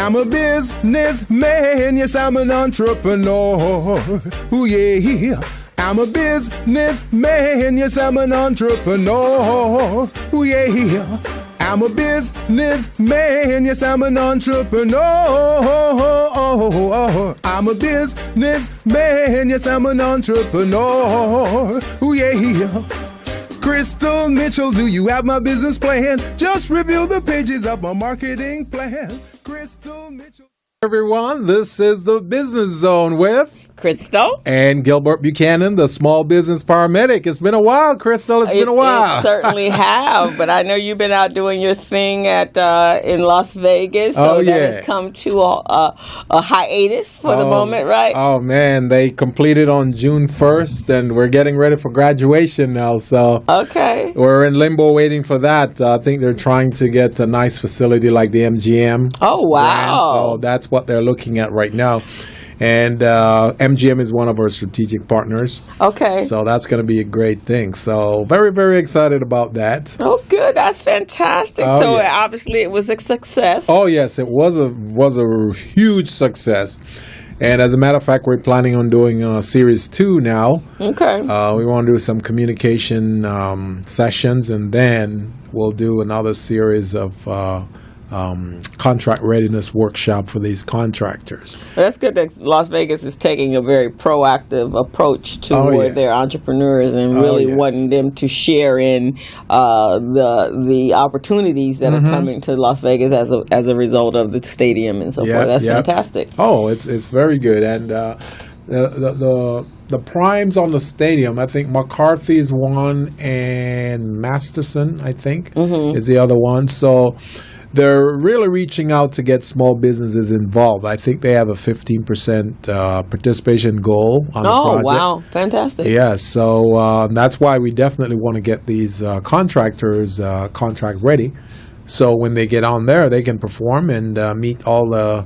I'm a businessman, yes, I'm an entrepreneur. Ooh, yeah. I'm a businessman, yes, I'm an entrepreneur. Ooh, yeah. I'm a businessman, yes, I'm an entrepreneur. I'm a businessman, yes, I'm an entrepreneur. Ooh, yeah. Crystal Mitchell, do you have my business plan? Just review the pages of my marketing plan. Crystal Mitchell. Everyone, this is the Business Zone with Crystal and Gilbert Buchanan, the small business paramedic. It's been a while, Crystal. It's been a while. It certainly have, but I know you've been out doing your thing at in Las Vegas, so that has come to a hiatus for the moment, right? Oh man, they completed on June 1st, and we're getting ready for graduation now. So we're in limbo waiting for that. I think they're trying to get a nice facility like the MGM. Oh wow! brand, so that's what they're looking at right now. And MGM is one of our strategic partners. Okay. So that's going to be a great thing. So very, very excited about that. Oh, good. That's fantastic. So obviously it was a success. Oh, yes. It was a huge success. And as a matter of fact, we're planning on doing Series 2 now. Okay. We want to do some communication sessions, and then we'll do another series of contract readiness workshop for these contractors. That's good that Las Vegas is taking a very proactive approach toward their entrepreneurs and really wanting them to share in the opportunities that are coming to Las Vegas as a result of the stadium and so forth. That's fantastic. Oh, it's very good. And the primes on the stadium, I think McCarthy is one, and Masterson, I think, is the other one. So they're really reaching out to get small businesses involved. I think they have a 15% participation goal on the project. Oh, wow. Fantastic. Yes, so that's why we definitely want to get these contractors contract ready. So when they get on there, they can perform and meet all the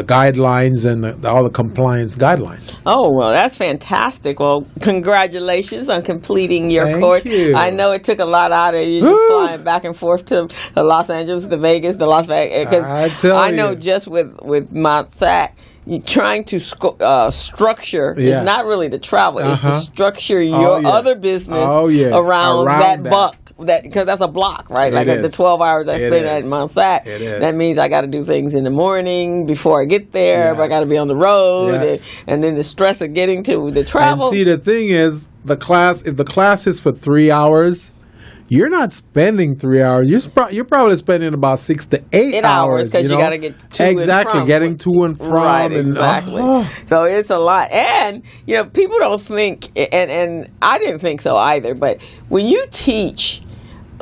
guidelines and all the compliance guidelines. Oh, well, that's fantastic. Well, congratulations on completing your course. Thank you. I know it took a lot out of you flying back and forth to Los Angeles, to Vegas, to Las Vegas. I know just with my SAT, trying to structure is not really the travel. It's to structure your other business around that buck. Because that's a block, right? Like the 12 hours I spend at Mount-Sat, that means I got to do things in the morning before I get there. But I got to be on the road, and then the stress of getting to the travel. And see, the thing is, if the class is for 3 hours, you're not spending 3 hours. You're probably spending about 6 to 8 hours. Because you got to get to and from. Getting to and from. Right, exactly. So it's a lot. And, people don't think, and I didn't think so either, but when you teach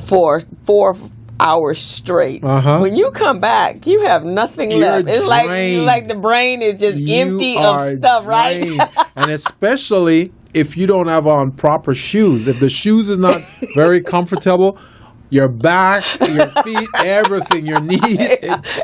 for 4 hours straight, when you come back, you have nothing left. It's like the brain is just empty of stuff, right? And especially if you don't have on proper shoes. If the shoes is not very comfortable, your back, your feet, everything, your knees,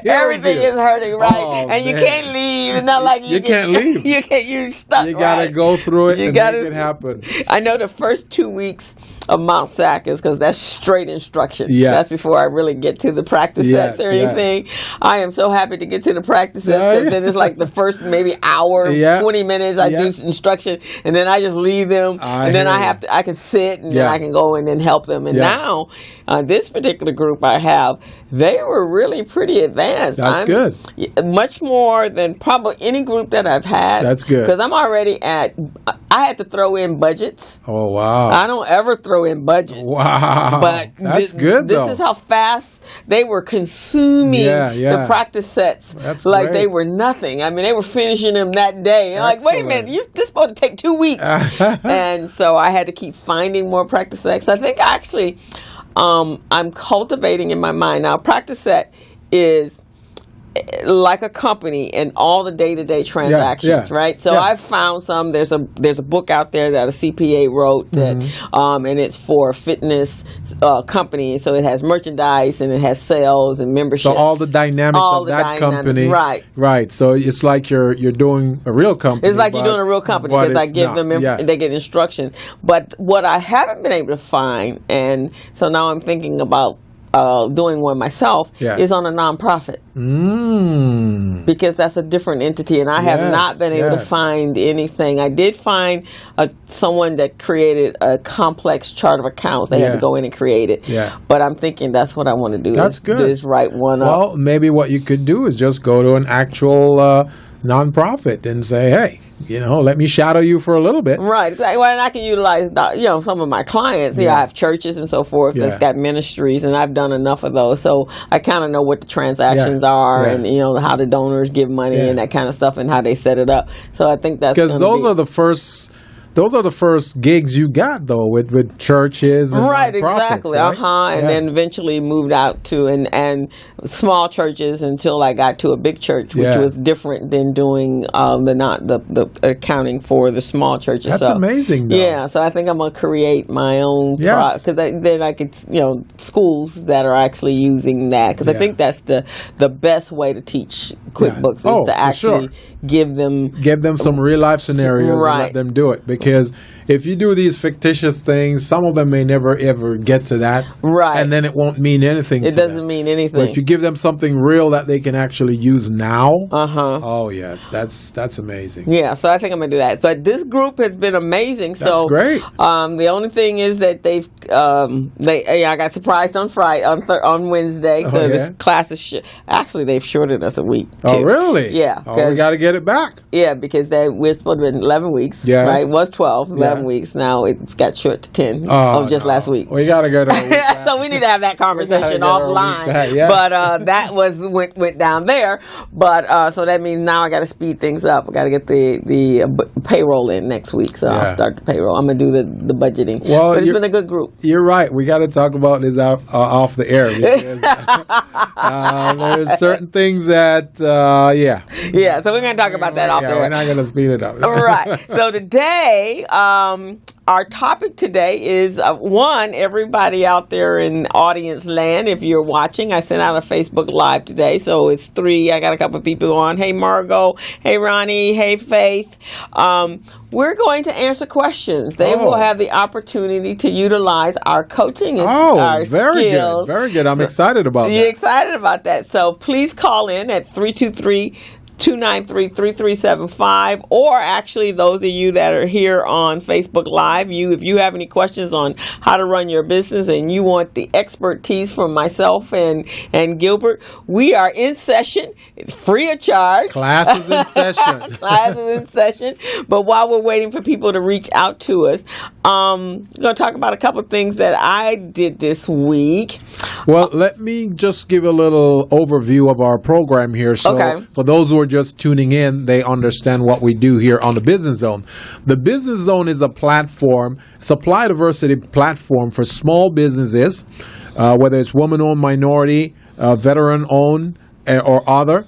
everything is hurting, right? And you can't leave. It's not like you can't leave. You can't. You're stuck. You gotta go through it and make it happen. I know the first 2 weeks of Mount Sac is because that's straight instruction. Yes. That's before I really get to the practice sets or anything. I am so happy to get to the practice sets, because then it's like the first maybe hour, 20 minutes I do instruction, and then I just leave them, and then I can sit, and then I can go in and help them. And now, this particular group I have, they were really pretty advanced. That's good. Much more than probably any group that I've had. That's good. Because I'm already I had to throw in budgets. Oh, wow. I don't ever throw in budgets. Wow. But that's good, though. This is how fast they were consuming the practice sets. That's like great. They were nothing. I mean, they were finishing them that day. I'm like, wait a minute, this is supposed to take 2 weeks. And so I had to keep finding more practice sets. I think actually I'm cultivating in my mind. Now, a practice set is like a company in all the day-to-day transactions, right? So I've found some. There's a book out there that a CPA wrote that, and it's for a fitness company. So it has merchandise and it has sales and membership. So all the dynamics of that company, right? So it's like you're doing a real company. It's like you're doing a real company because I give them they get instructions. But what I haven't been able to find, and so now I'm thinking about doing one myself is on a nonprofit. Because that's a different entity, and I have not been able to find anything. I did find someone that created a complex chart of accounts. They had to go in and create it. But I'm thinking that's what I want to do. That's good. Is write one up. Well, maybe what you could do is just go to an actual nonprofit and say, hey, let me shadow you for a little bit. Right. Well, and I can utilize, some of my clients. I have churches and so forth that's got ministries, and I've done enough of those. So I kind of know what the transactions are and, how the donors give money and that kind of stuff and how they set it up. So I think that's because those are the first gigs you got, though, with churches and exactly. Right? And then eventually moved out to and small churches until I got to a big church, which was different than doing the accounting for the small churches. That's amazing, though. Yeah, so I think I'm going to create my own because then I could, schools that are actually using that, because I think that's the best way to teach QuickBooks is to actually give them some real life scenarios and let them do it. Because if you do these fictitious things, some of them may never ever get to that. Right. And then it won't mean anything to them. It doesn't mean anything. But if you give them something real that they can actually use now, oh yes, that's amazing. Yeah, so I think I'm going to do that. But this group has been amazing. That's great. The only thing is that I got surprised on Friday, on Wednesday, because this class is actually they've shorted us a week. Oh, really? Yeah. Oh, we got to get it back. Yeah, because we're supposed to be 11 weeks. Yes. Right? It was 12, 11 weeks. Now it got short to 10 last week. We got to go to a week back. So we need to have that conversation offline. But that went down there. But so that means now I got to speed things up. I got to get the payroll in next week. So I'll start the payroll. I'm going to do the budgeting. Well, but it's been a good group. You're right. We got to talk about this off the air because there's certain things that Yeah, so we're going to talk about that off the air. We're not going to speed it up. Right. So today, our topic today is everybody out there in audience land, if you're watching, I sent out a Facebook Live today, so it's 3. I got a couple of people on. Hey, Margot. Hey, Ronnie. Hey, Faith. We're going to answer questions. They will have the opportunity to utilize our coaching and our very skills. Good. Very good. I'm excited about that. You're excited about that. So please call in at 323-293-3375, or actually those of you that are here on Facebook Live, if you have any questions on how to run your business and you want the expertise from myself and Gilbert, we are in session. It's free of charge. Classes in session. Classes in session. But while we're waiting for people to reach out to us, I'm going to talk about a couple of things that I did this week. Well, let me just give a little overview of our program here. So for those who are just tuning in, they understand what we do here on the Business Zone. The Business Zone is a platform, supply diversity platform for small businesses, whether it's woman-owned, minority, veteran-owned, or other,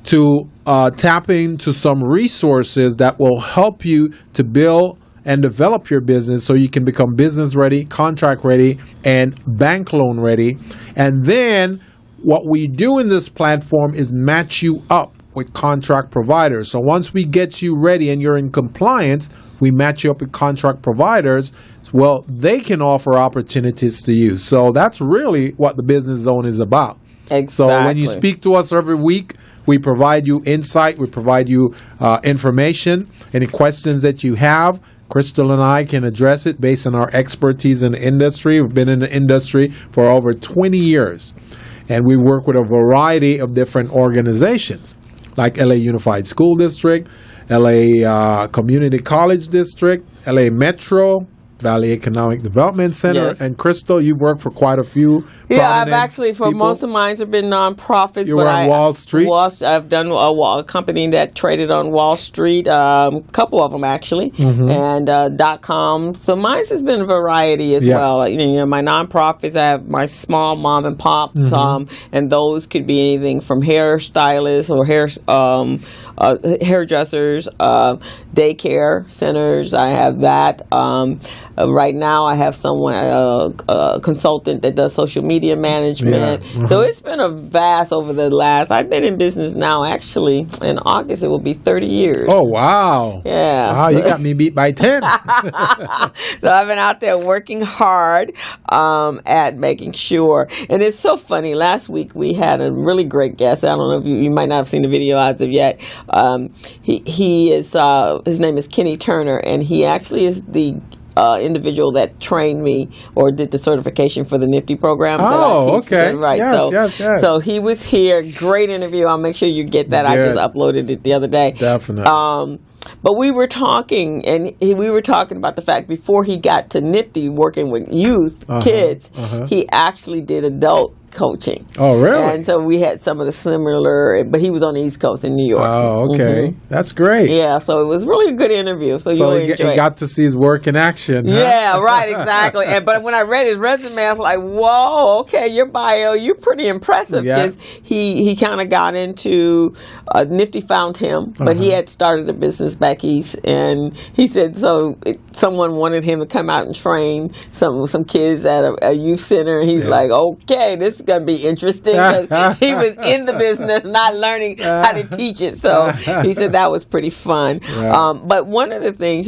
to tap into some resources that will help you to build and develop your business so you can become business ready, contract ready, and bank loan ready. And then what we do in this platform is match you up with contract providers. So once we get you ready and you're in compliance, we match you up with contract providers. Well, they can offer opportunities to you. So that's really what the Business Zone is about. Exactly. So when you speak to us every week, we provide you insight, we provide you information, any questions that you have. Crystal and I can address it based on our expertise in the industry. We've been in the industry for over 20 years, and we work with a variety of different organizations like LA Unified School District, LA Community College District, LA Metro, Valley Economic Development Center, and Crystal, you've worked for quite a few. Yeah, I've actually, for most of mine have been nonprofits. You were on Wall Street? I've done a company that traded on Wall Street, a couple of them actually, and .com. So mine has been a variety as well. Like, my nonprofits, I have my small mom and pops, and those could be anything from hairstylists or hairdressers, daycare centers. I have that. Right now, I have someone, a consultant that does social media management. Yeah. So it's been a vast over the last. I've been in business now. Actually, in August it will be 30 years. Oh wow! Yeah. Wow, you got me beat by 10. So I've been out there working hard at making sure. And it's so funny. Last week we had a really great guest. I don't know if you might not have seen the video as of yet. He is his name is Kene Turner, and he actually is the individual that trained me or did the certification for the Nifty program. Oh, okay. Right. Yes. So he was here. Great interview. I'll make sure you get that. Good. I just uploaded it the other day. Definitely. But we were talking, and we were talking about the fact before he got to Nifty, working with youth, kids, he actually did adult coaching. Oh, really? And so we had some of the similar, but he was on the East Coast in New York. Oh, okay. That's great. Yeah, so it was really a good interview. So you'll enjoy it. He got to see his work in action. Huh? Yeah, right, exactly. But when I read his resume, I was like, whoa, okay, your bio, you're pretty impressive. Because he kind of got into, Nifty found him, but he had started a business back east. And he said, someone wanted him to come out and train some kids at a youth center. And he's like, okay, this is going to be interesting, because he was in the business, not learning how to teach it. So he said that was pretty fun. Right. But one of the things,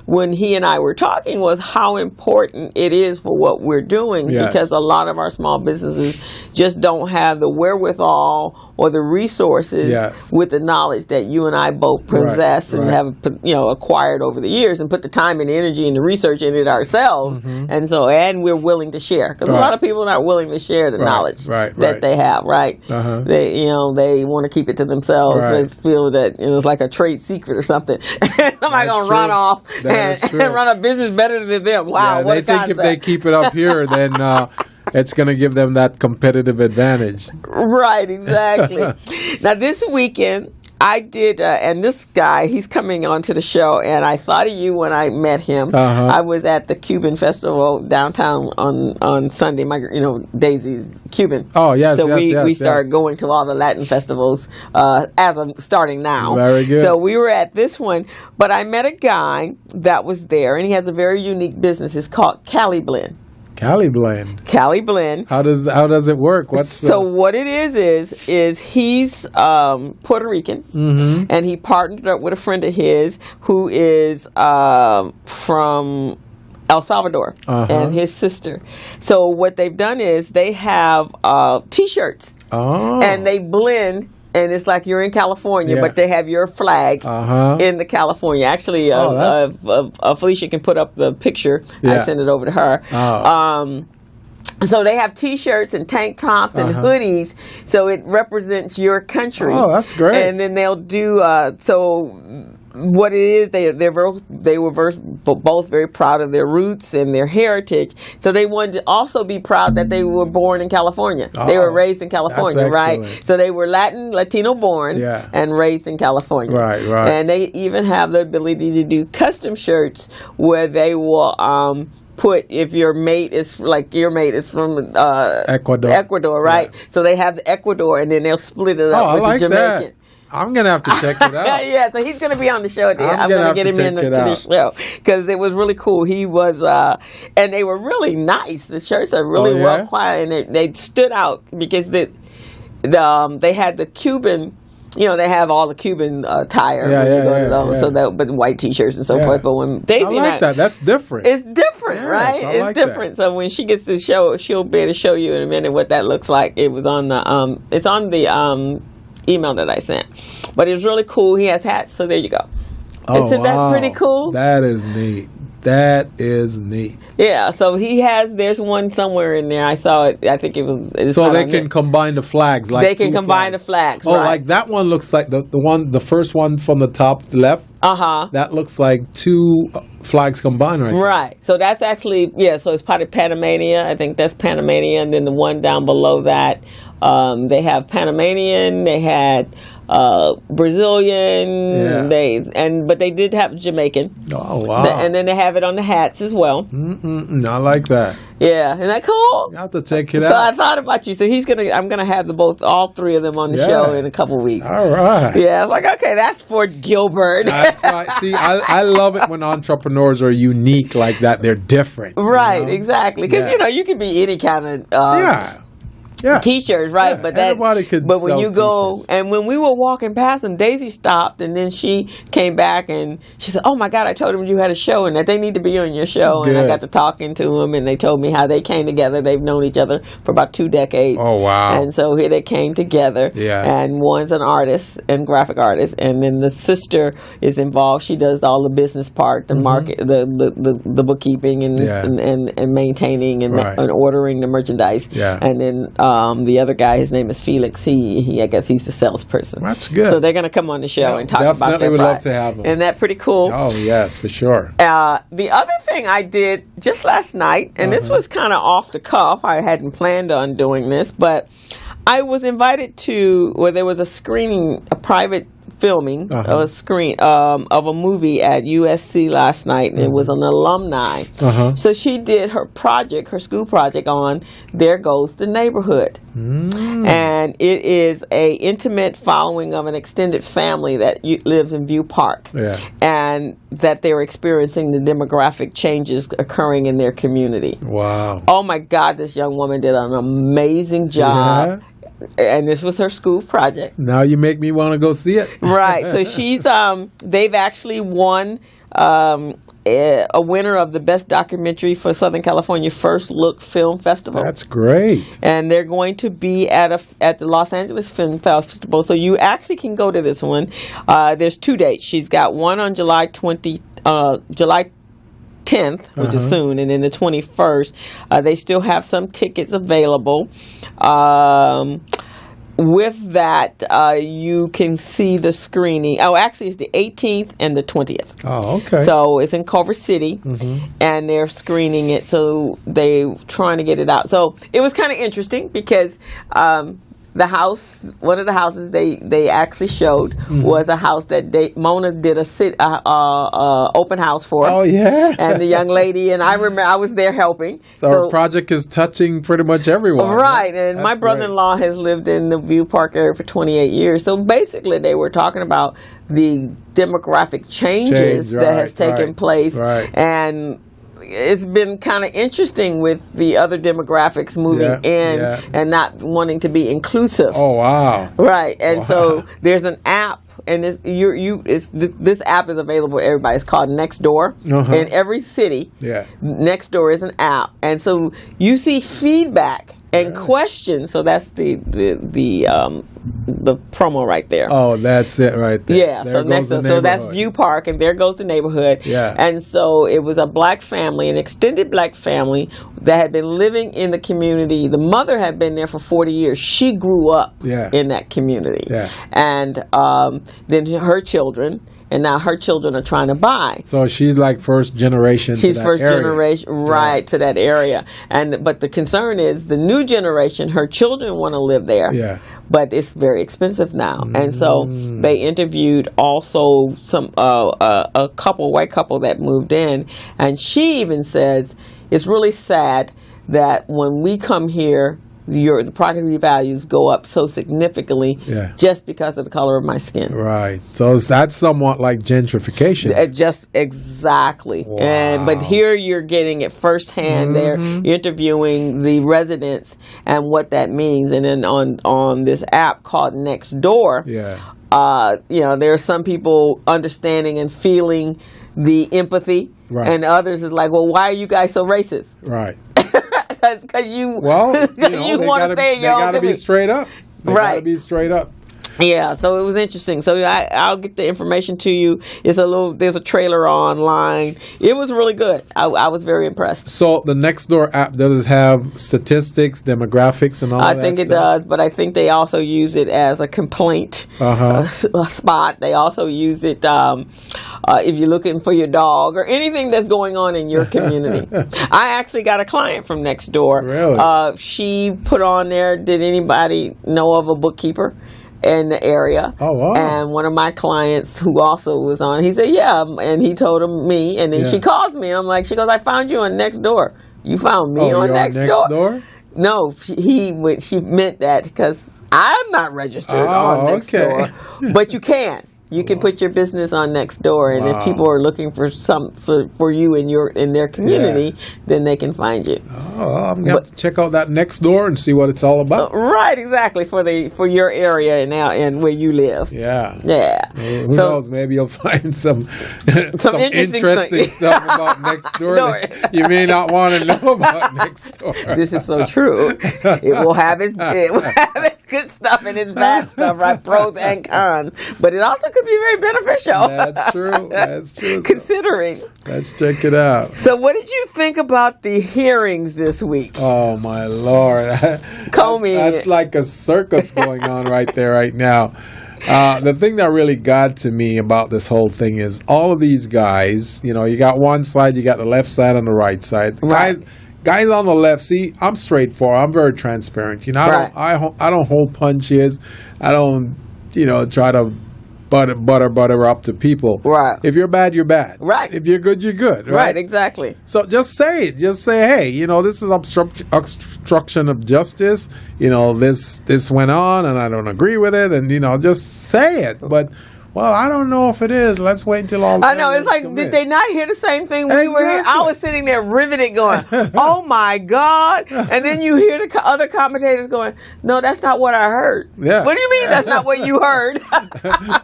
when he and I were talking, was how important it is for what we're doing, because a lot of our small businesses just don't have the wherewithal or the resources with the knowledge that you and I both possess and have acquired over the years, and put the time and energy and the research in it ourselves. And we're willing to share, because a lot of people are not willing to share the knowledge that they have. They want to keep it to themselves. They feel that it's like a trade secret or something. Somebody gonna run off and run a business better than them. Wow, what they think if they keep it up here, then it's going to give them that competitive advantage. Right, exactly. Now this weekend, I did, and this guy, he's coming onto the show, and I thought of you when I met him. I was at the Cuban Festival downtown on Sunday. Daisy's Cuban. Oh, yes, so we started going to all the Latin festivals as I'm starting now. Very good. So we were at this one, but I met a guy that was there, and he has a very unique business. It's called Cali Blend. Cali Blend. How does it work? What it is he's Puerto Rican, and he partnered up with a friend of his who is from El Salvador, and his sister. So what they've done is they have T-shirts, and they blend. And it's like you're in California, but they have your flag in the California. Actually, Felicia can put up the picture. I sent it over to her. So they have T-shirts and tank tops and hoodies, so it represents your country. Oh, that's great. And then they'll do what it is, they were both very proud of their roots and their heritage. So they wanted to also be proud that they were born in California. They were raised in California, right? So they were Latino born and raised in California. Right. And they even have the ability to do custom shirts where they will put, if your mate is from Ecuador, right? So they have the Ecuador, and then they'll split it up with the Jamaican. That. I'm going to have to check it out. Yeah, so he's going to be on the show. I'm going to get him into the show, because it was really cool. He was, and they were really nice. The shirts are really well quiet, and they stood out because they had the Cuban. They have all the Cuban attire when you go to those, but white T-shirts and so forth. But when Daisy, I like that. That's different. It's different, right? It's different. That. So when she gets to the show, she'll be able to show you in a minute what that looks like. It was on the it's on the email that I sent, but it was really cool. He has hats, so there you go. Isn't that pretty cool? That is neat. Yeah, so there's one somewhere in there. I saw it. I think it was. So they can combine the flags. They can combine the flags. Oh, like that one looks like the first one from the top left. That looks like two flags combined right there. Right. So that's actually, so it's part of Panamania. I think that's Panamania, and then the one down below that They have Panamanian. They had Brazilian. But they did have Jamaican. Oh wow! And then they have it on the hats as well. I like that. Yeah, isn't that cool? You have to check it out. So I thought about you. So I'm gonna have all three of them on the show in a couple of weeks. All right. Yeah, I was like, okay, that's for Gilbert. That's right. See, I love it when entrepreneurs are unique like that. They're different. Right, exactly. Because you can be any kind of T-shirts, right? Yeah, everybody could But when sell you go, T-shirts. and when we were walking past them, Daisy stopped, and then she came back, and she said, "Oh my God, I told them you had a show, and that they need to be on your show." Good. And I got to talking to them, and they told me how they came together. They've known each other for about 2 decades. Oh wow! And so here they came together. Yes. And one's an artist and graphic artist, and then the sister is involved. She does all the business part, the market, the bookkeeping, and maintaining and ordering the merchandise. Yeah. And then the other guy, his name is Felix. I guess he's the salesperson. That's good. So they're going to come on the show and talk about their Definitely would product. love to have them. Isn't that pretty cool? Oh yes, for sure. The other thing I did just last night, and this was kind of off the cuff. I hadn't planned on doing this, but I was invited to where there was a screening, a private filming of a screen of a movie at USC last night, and it was an alumni. So she did her school project on There Goes the Neighborhood. And it is a intimate following of an extended family that lives in View Park, and that they're experiencing the demographic changes occurring in their community. Wow. Oh my God, this young woman did an amazing job. Yeah. And this was her school project. Now you make me want to go see it. Right. So she's they've actually won a winner of the best documentary for Southern California First Look Film Festival. That's great. And they're going to be at the Los Angeles Film Festival. So you actually can go to this one. There's 2 dates. She's got one on July 10th, which is soon, and then the 21st. They still have some tickets available. With that, you can see the screening. Oh, actually, it's the 18th and the 20th. Oh, okay. So it's in Culver City, and they're screening it. So they're trying to get it out. So it was kind of interesting because the house, one of the houses they actually showed was a house that Mona did a open house for. Oh yeah, and the young lady, and I remember I was there helping. So our project is touching pretty much everyone. Right, and my brother-in-law has lived in the View Park area for 28 years. So basically, they were talking about the demographic changes that has taken place, and it's been kind of interesting with the other demographics moving in and not wanting to be inclusive. Oh wow! Right, and so there's an app, and this app is available to everybody. It's called Nextdoor. In every city, Nextdoor is an app, and so you see feedback and questions. So that's the promo right there. Oh, that's it right there. Yeah, so that's View Park, and there goes the neighborhood. Yeah. And so it was a black family, an extended black family that had been living in the community. The mother had been there for 40 years. She grew up in that community. Yeah. And then her children. And now her children are trying to buy. So she's like first generation. She's first generation, right, to that area. But the concern is the new generation. Her children want to live there. Yeah. But it's very expensive now. And so they interviewed also some a white couple that moved in, and she even says it's really sad that when we come here, the property values go up so significantly just because of the color of my skin. Right. So that's somewhat like gentrification. Just exactly. Wow. But here you're getting it firsthand. They're interviewing the residents and what that means. And then on this app called Nextdoor, there are some people understanding and feeling the empathy. Right. And others is like, well, why are you guys so racist? Right. Because you want to stay in your own. They got to be straight up. They got to be straight up. Yeah, so it was interesting. So I'll get the information to you. There's a trailer online. It was really good. I was very impressed. So the Nextdoor app, does it have statistics, demographics, and all that? I think it does, but I think they also use it as a complaint spot. They also use it if you're looking for your dog or anything that's going on in your community. I actually got a client from Nextdoor. Really? She put on there, did anybody know of a bookkeeper in the area? Oh, wow. And one of my clients who also was on, he said, yeah, and he told me, and then she calls me, and I'm like, she goes, I found you on Nextdoor. You found me on Nextdoor? No, she meant that because I'm not registered on Nextdoor, but you can. You can put your business on Nextdoor, and if people are looking for for you in their community, then they can find you. Oh, I'm gonna have to check out that Nextdoor and see what it's all about. Right, exactly for your area and where you live. Yeah. Who knows? Maybe you'll find some interesting stuff about Nextdoor that you may not want to know about Nextdoor. This is so true. It will have its good stuff and its bad stuff, right? Pros and cons, but it also could be very beneficial. That's true. Considering. Let's check it out. So what did you think about the hearings this week? Oh, my Lord. That's like a circus going on right there right now. The thing that really got to me about this whole thing is all of these guys, you got one side, you got the left side and the right side. Guys on the left, see, I'm straightforward. I'm very transparent. I don't hold punches. I don't, try to butter up to people. Right. If you're bad, you're bad. Right. If you're good, you're good. Right. Exactly. So just say it. Just say, hey, this is obstruction of justice. This went on, and I don't agree with it, and just say it. But well, I don't know if it is. Let's wait until all. I know. It's like, did they not hear the same thing we were here? I was sitting there riveted, going, "Oh my God!" And then you hear the other commentators going, "No, that's not what I heard." Yeah. What do you mean that's not what you heard?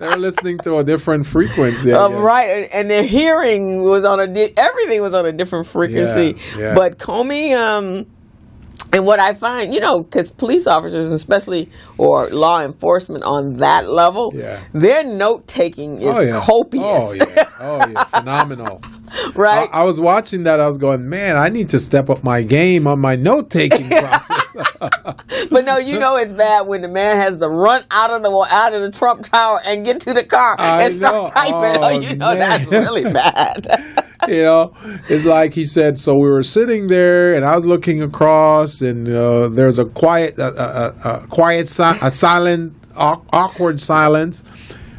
They're listening to a different frequency. Right, and their hearing was everything was on a different frequency. Yeah. But Comey, and what I find, because police officers, especially, or law enforcement on that level, their note-taking is copious. Oh, yeah. Phenomenal. Right? I was watching that. I was going, man, I need to step up my game on my note-taking process. But no, it's bad when the man has to run out of the Trump Tower and get to the car and start typing. That's really bad. It's like he said, so we were sitting there and I was looking across and there's a silent, awkward silence.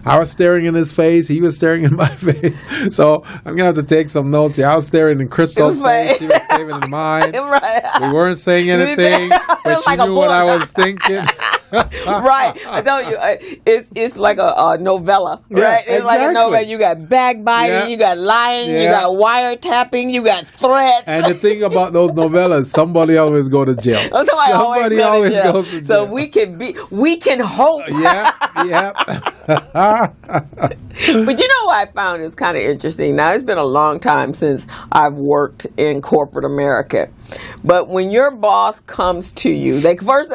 I was staring in his face. He was staring in my face. So I'm going to have to take some notes here. I was staring in Crystal's face. She was staring in mine. We weren't saying anything, but she knew what I was thinking. Right. I tell you, it's like a novella, right? It's like a novella. You got backbiting, you got lying, you got wiretapping, you got threats. And the thing about those novellas, somebody always go to jail. Somebody always goes to jail. So we can hope. Yeah. But what I found is kind of interesting. Now, it's been a long time since I've worked in corporate America. But when your boss comes to you, they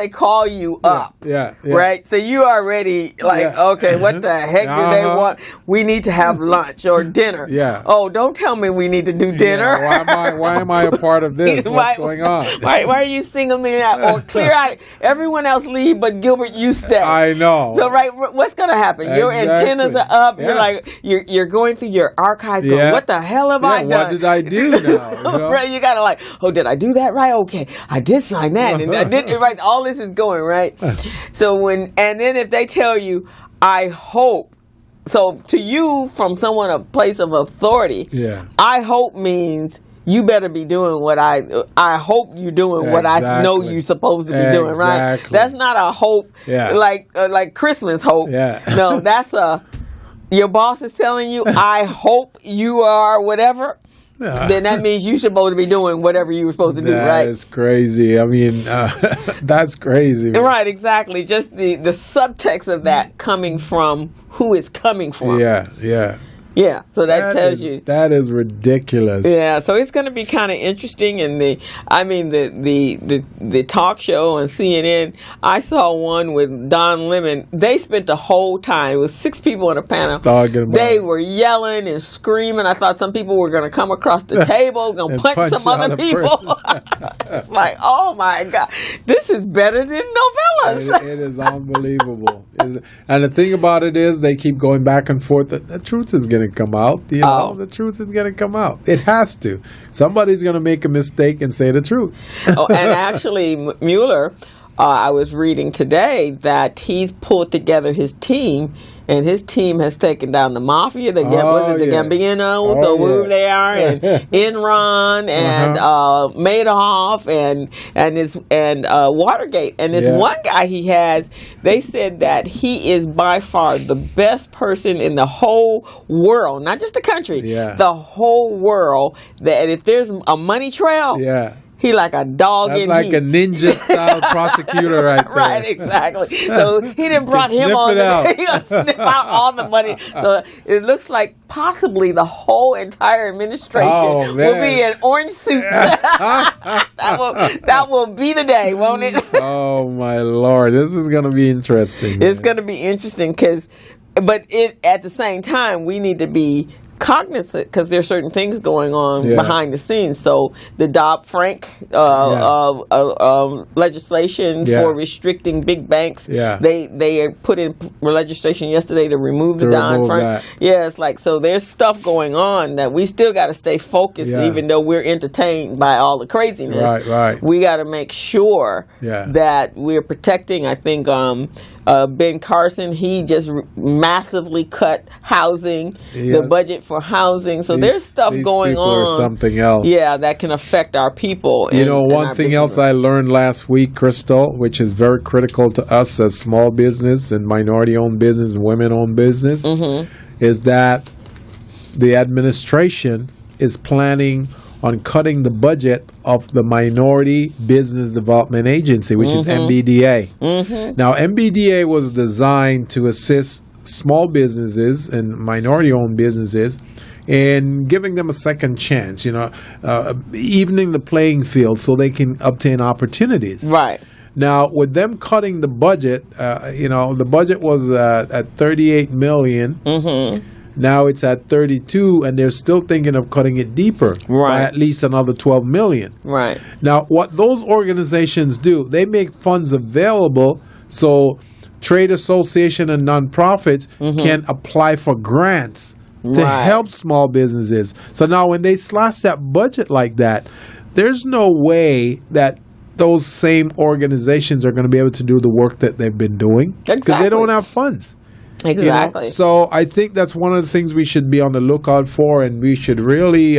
call you up. Yeah. Right? So you already okay, what the heck do they want? We need to have lunch or dinner. Yeah. Oh, don't tell me we need to do dinner. Yeah, why am I a part of this? What's going on? Why are you singling me out? Or clear out. Everyone else leave, but Gilbert, you stay. I know. So what's going to happen? Exactly. Your antennas are up. Yeah. You're going through your archives going, what the hell have I done? What did I do now? Right, you got to did I do that right? Okay, I did sign that. And I did it right. All this is going, right? So and then if they tell you, I hope, so to you from a place of authority, I hope means you better be doing what I hope you're doing what I know you're supposed to be doing, right? That's not a hope like Christmas hope. Yeah. No, that's your boss is telling you, I hope you are whatever. Then that means you're supposed to be doing whatever you were supposed to do, right? That is crazy. I mean, that's crazy. Man. Right, exactly. Just the subtext of that coming from who it's coming from. Yeah. Yeah, so that tells you. That is ridiculous. Yeah, so it's going to be kind of interesting. And the talk show on CNN, I saw one with Don Lemon. They spent the whole time, it was 6 people on a panel. They were yelling and screaming. I thought some people were going to come across the table, going to punch some other people. It's like, oh my God, this is better than novellas. It is unbelievable. And the thing about it is, they keep going back and forth. The truth is going to come out. The truth is going to come out. It has to. Somebody's going to make a mistake and say the truth. And actually, Mueller, I was reading today that he's pulled together his team, and his team has taken down the mafia, the Gambinos, or wherever they are, and Enron, and Madoff, and Watergate. And this one guy he has, they said that he is by far the best person in the whole world, not just the country, the whole world, that if there's a money trail, he like a dog in heat. That's like a ninja-style prosecutor right there. Right, exactly. So he didn't brought him on. He's going to sniff out all the money. So it looks like possibly the whole entire administration will be in orange suits. that will be the day, won't it? Oh, my Lord. This is going to be interesting. It's going to be interesting but at the same time, we need to be cognizant, because there's certain things going on behind the scenes. So the Dodd-Frank legislation for restricting big banks, they put in legislation yesterday to remove the Dodd-Frank. Yeah, it's like, so there's stuff going on that we still got to stay focused, even though we're entertained by all the craziness. Right. We got to make sure that we're protecting. I think Ben Carson, he just massively cut housing, the budget for housing. So there's stuff going on. Or something else. Yeah, that can affect our people. One thing else I learned last week, Crystal, which is very critical to us as small business and minority-owned business and women-owned business, is that the administration is planning on cutting the budget of the Minority Business Development Agency, which is MBDA. Now, MBDA was designed to assist small businesses and minority-owned businesses in giving them a second chance, evening the playing field so they can obtain opportunities. Right. Now, with them cutting the budget, the budget was at $38 million. Now it's at 32, and they're still thinking of cutting it deeper by at least another 12 million. Right. Now, what those organizations do, they make funds available so trade association and nonprofits can apply for grants to help small businesses. So now when they slash that budget like that, there's no way that those same organizations are going to be able to do the work that they've been doing because they don't have funds. Exactly. So I think that's one of the things we should be on the lookout for, and we should really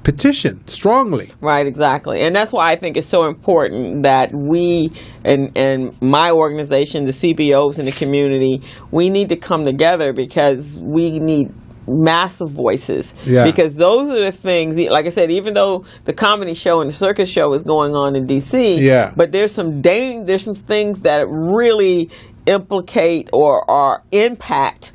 petition strongly. Right, exactly. And that's why I think it's so important that we and my organization, the CBOs in the community, we need to come together because we need massive voices, because those are the things, like I said, even though the comedy show and the circus show is going on in DC, but there's some things that really implicate or impact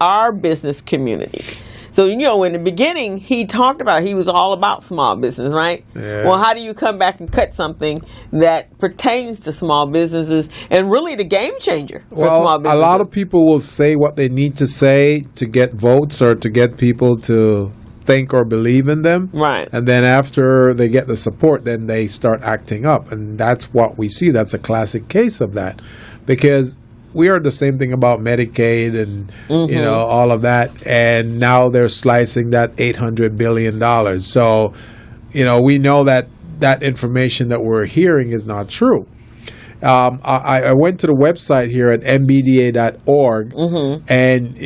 our business community. So, in the beginning, he talked about, he was all about small business, right? Yeah. Well, how do you come back and cut something that pertains to small businesses and really the game changer for small businesses? A lot of people will say what they need to say to get votes or to get people to think or believe in them. Right. And then after they get the support, then they start acting up. And that's what we see. That's a classic case of that. Because we heard the same thing about Medicaid and all of that, and now they're slicing that $800 billion. So, we know that information that we're hearing is not true. I went to the website here at mbda.org, and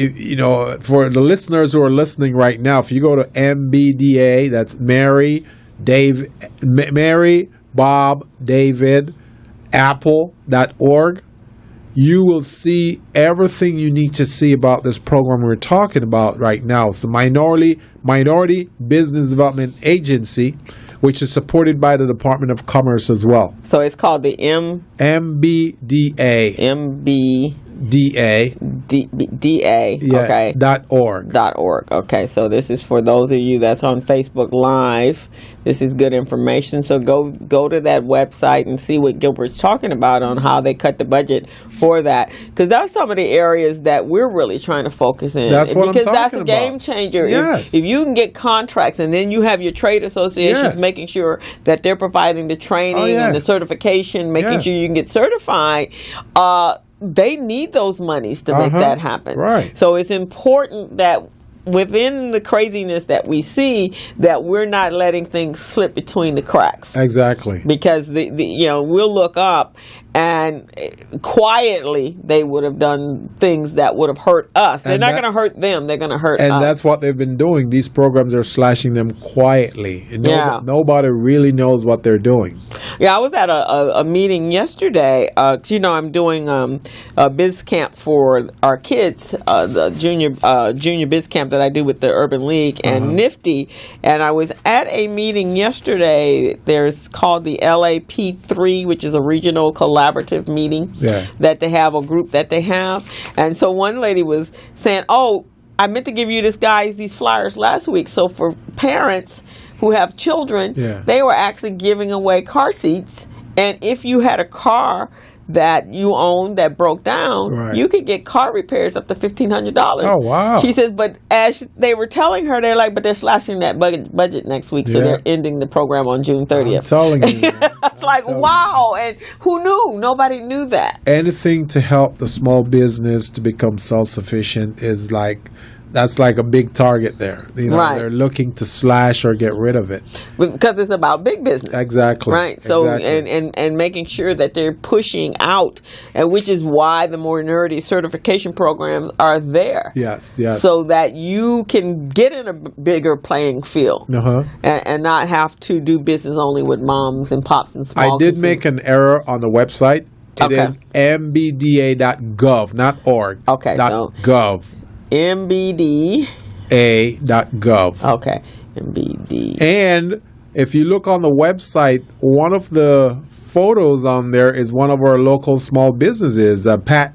for the listeners who are listening right now, if you go to MBDA, that's Mary, Bob, David, Apple.org. You will see everything you need to see about this program we're talking about right now. It's the Minority Business Development Agency, which is supported by the Department of Commerce as well. So it's called the MBDA. MBDA. MBDA. Yeah, okay. .org. .org. Okay, so this is for those of you that's on Facebook Live. This is good information. So go to that website and see what Gilbert's talking about on how they cut the budget for that. Because that's some of the areas that we're really trying to focus in. That's what because I'm talking that's a game about. changer. Yes. If you can get contracts and then you have your trade associations making sure that they're providing the training and the certification, making sure you can get certified, they need those monies to make that happen. Right. So it's important that within the craziness that we see, that we're not letting things slip between the cracks. Exactly. Because we'll look up and quietly they would have done things that would have hurt us. They're not going to hurt them. They're going to hurt us. And that's what they've been doing. These programs are slashing them quietly. Nobody really knows what they're doing. Yeah, I was at a meeting yesterday. I'm doing a BizCamp for our kids, the junior BizCamp that I do with the Urban League and Nifty. And I was at a meeting yesterday. There's called the LAP3, which is a regional collaborative meeting that they have, a group that they have. And so one lady was saying, I meant to give you these flyers last week. So for parents who have children, they were actually giving away car seats. And if you had a car that you owned that broke down, you could get car repairs up to $1,500. Oh, wow. She says, but as they were telling her, they're like, but they're slashing that budget next week, so they're ending the program on June 30th. I'm telling you. It's like, wow. And who knew? Nobody knew that. Anything to help the small business to become self-sufficient is that's like a big target there. They're looking to slash or get rid of it. Because it's about big business. Exactly. Right. So and making sure that they're pushing out, and which is why the minority certification programs are there. Yes. So that you can get in a bigger playing field and not have to do business only with moms and pops and small. I did make an error on the website. It is mbda.gov, not org. Okay. .gov. MBDA.gov. Okay. MBD. And if you look on the website, one of the photos on there is one of our local small businesses, Pat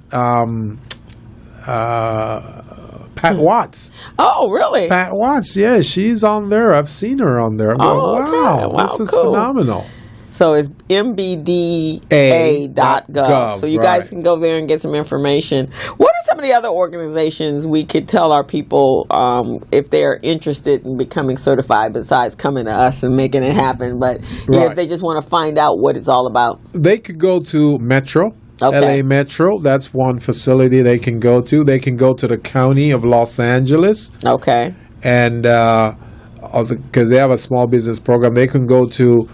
Watts. Oh, really? Pat Watts, yeah, she's on there. I've seen her on there. I'm going, wow, this is phenomenal. So it's mbda.gov. So you guys can go there and get some information. What are some of the other organizations we could tell our people if they're interested in becoming certified, besides coming to us and making it happen? But if they just want to find out what it's all about. They could go to Metro. LA Metro, that's one facility they can go to. They can go to the County of Los Angeles. Okay. And because they have a small business program, they can go to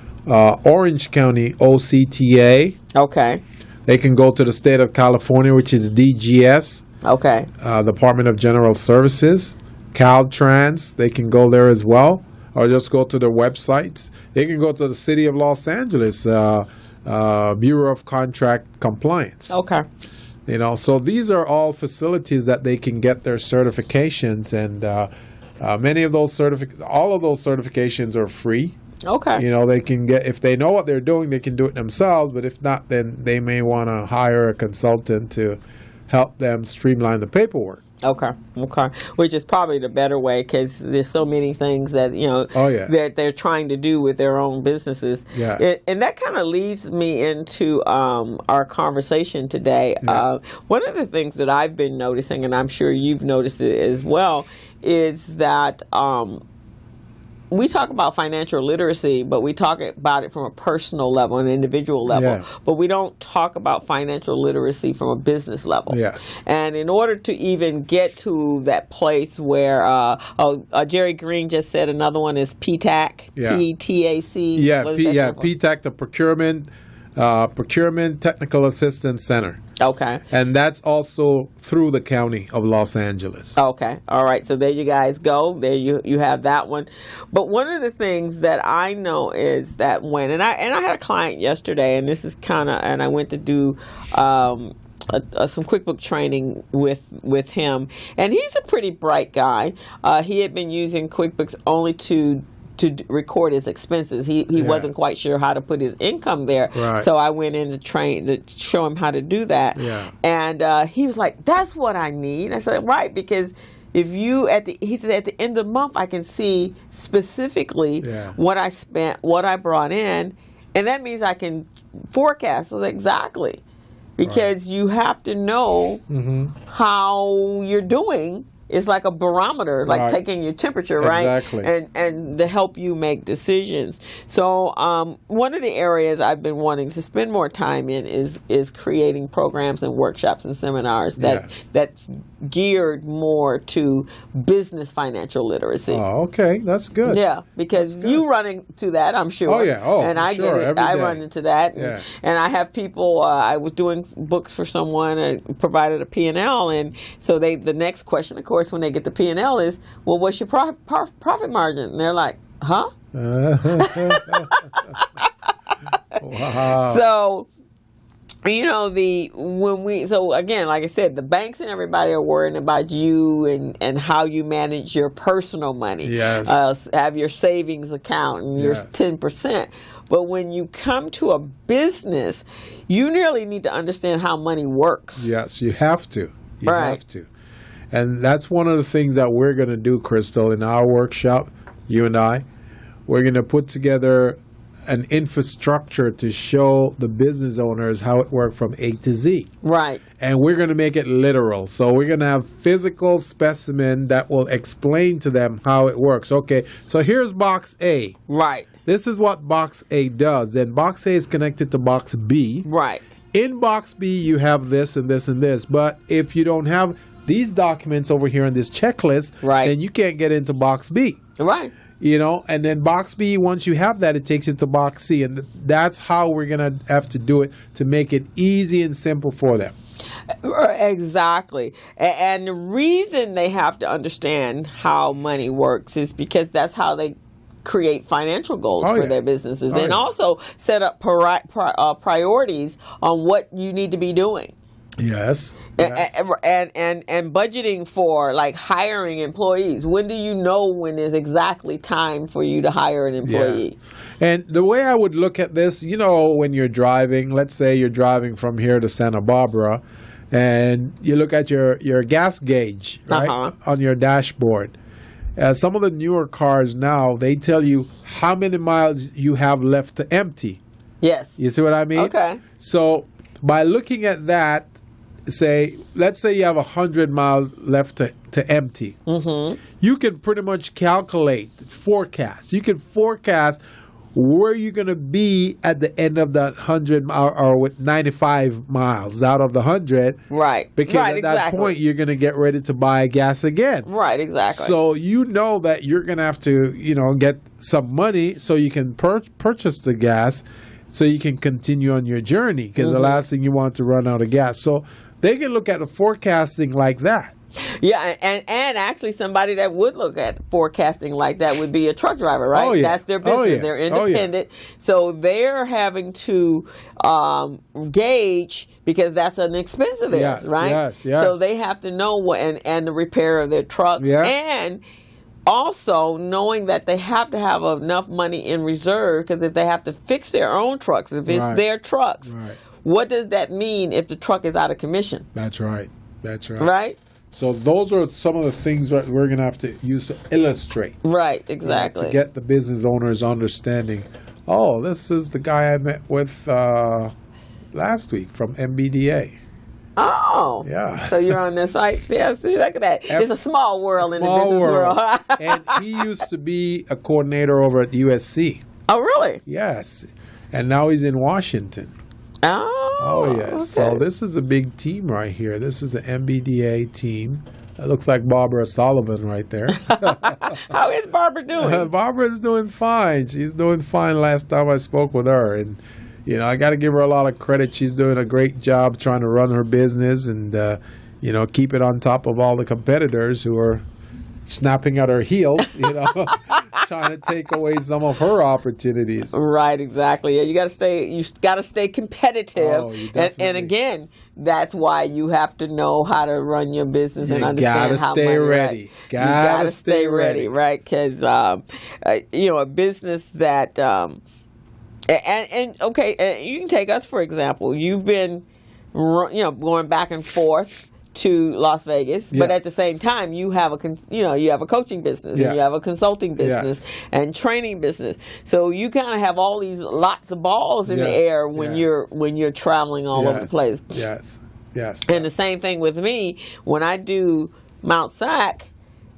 Orange County OCTA. Okay. They can go to the state of California, which is DGS. Okay. Department of General Services. Caltrans, they can go there as well. Or just go to their websites. They can go to the city of Los Angeles, Bureau of Contract Compliance. Okay. So these are all facilities that they can get their certifications, and many of those all of those certifications are free. Okay. They can get, if they know what they're doing, they can do it themselves. But if not, then they may want to hire a consultant to help them streamline the paperwork. Okay. Which is probably the better way, because there's so many things that that they're trying to do with their own businesses. Yeah. And that kind of leads me into our conversation today. Yeah. One of the things that I've been noticing, and I'm sure you've noticed it as well, is that we talk about financial literacy, but we talk about it from a personal level, an individual level. Yeah. But we don't talk about financial literacy from a business level. Yes. And in order to even get to that place where, Jerry Green just said another one is PTAC, PTAC. Yeah, PTAC, the Procurement Technical Assistance Center. Okay. And that's also through the County of Los Angeles. Okay. All right. So there you guys go. There you have that one. But one of the things that I know is that and I had a client yesterday, and this is and I went to do some QuickBooks training with him, and he's a pretty bright guy. He had been using QuickBooks only to record his expenses. He wasn't quite sure how to put his income there. Right. So I went in to show him how to do that. Yeah. And he was like, "That's what I need." I said, "Right, because if you he said at the end of the month I can see specifically what I spent, what I brought in, and that means I can forecast." I was like, exactly. Because you have to know how you're doing. It's like a barometer. It's like taking your temperature, right? Exactly. And to help you make decisions. So one of the areas I've been wanting to spend more time in is creating programs and workshops and seminars that's geared more to business financial literacy. Oh, okay. That's good. Yeah, because you run into that, I'm sure. Oh, yeah. Oh, and for I sure. get it. I run into that. Yeah. And I have people, I was doing books for someone and provided a P&L. And so the next question, of course, when they get the P&L is, well, what's your profit margin? And they're like, huh? Wow. So, so again, like I said, the banks and everybody are worrying about you and how you manage your personal money. Yes. Have your savings account and your 10%. But when you come to a business, you really need to understand how money works. Yes, you have to. You have to. And that's one of the things that we're going to do, Crystal, in our workshop, you and I. We're going to put together an infrastructure to show the business owners how it works from A to Z. Right. And we're going to make it literal. So we're going to have physical specimen that will explain to them how it works. Okay, so here's box A. Right. This is what box A does. Then box A is connected to box B. Right. In box B, you have this and this and this. But if you don't have these documents over here in this checklist, then you can't get into box B. Right. And then box B, once you have that, it takes you to box C. And that's how we're going to have to do it to make it easy and simple for them. Exactly. And the reason they have to understand how money works is because that's how they create financial goals for their businesses and also set up priorities on what you need to be doing. Yes. And budgeting for like hiring employees. When do you know when is exactly time for you to hire an employee? Yeah. And the way I would look at this, when you're driving, let's say you're driving from here to Santa Barbara and you look at your gas gauge on your dashboard. Some of the newer cars now, they tell you how many miles you have left to empty. Yes. You see what I mean? Okay. So by looking at that, let's say you have 100 miles left to empty. Mm-hmm. You can pretty much forecast. You can forecast where you're going to be at the end of that 100 or with 95 miles out of the 100. Right. Because at that point, you're going to get ready to buy gas again. Right, exactly. So you know that you're going to have to, get some money so you can purchase the gas so you can continue on your journey because the last thing you want to run out of gas. So they can look at the forecasting like that. Yeah, and actually somebody that would look at forecasting like that would be a truck driver, right? Oh, yeah. That's their business. Oh, yeah. They're independent. So they're having to gauge because that's an expense of theirs, right? Yes. So they have to know and the repair of their trucks and also knowing that they have to have enough money in reserve because if they have to fix their own trucks, if it's their trucks, what does that mean if the truck is out of commission? That's right. Right? So those are some of the things that we're going to have to use to illustrate. Right, exactly. To get the business owners understanding, this is the guy I met with last week from MBDA. Oh. Yeah. So you're on their site? Yeah, see, look at that. It's a small world in the business world. And he used to be a coordinator over at USC. Oh, really? Yes. And now he's in Washington. Oh, yes. Okay. So this is a big team right here. This is an MBDA team. That looks like Barbara Sullivan right there. How is Barbara doing? Barbara's doing fine. She's doing fine last time I spoke with her. And, I got to give her a lot of credit. She's doing a great job trying to run her business and, keep it on top of all the competitors who are, snapping at her heels, trying to take away some of her opportunities. Right, exactly. You got to stay competitive. Oh, and again, that's why you have to know how to run your business and understand how stay ready. You got to stay ready, right? Because a business that and you can take us for example. You've been going back and forth to Las Vegas, but at the same time you have a coaching business and you have a consulting business and training business. So you kind of have all these lots of balls in the air when you're traveling all over the place. Yes. And the same thing with me when I do Mount Sac.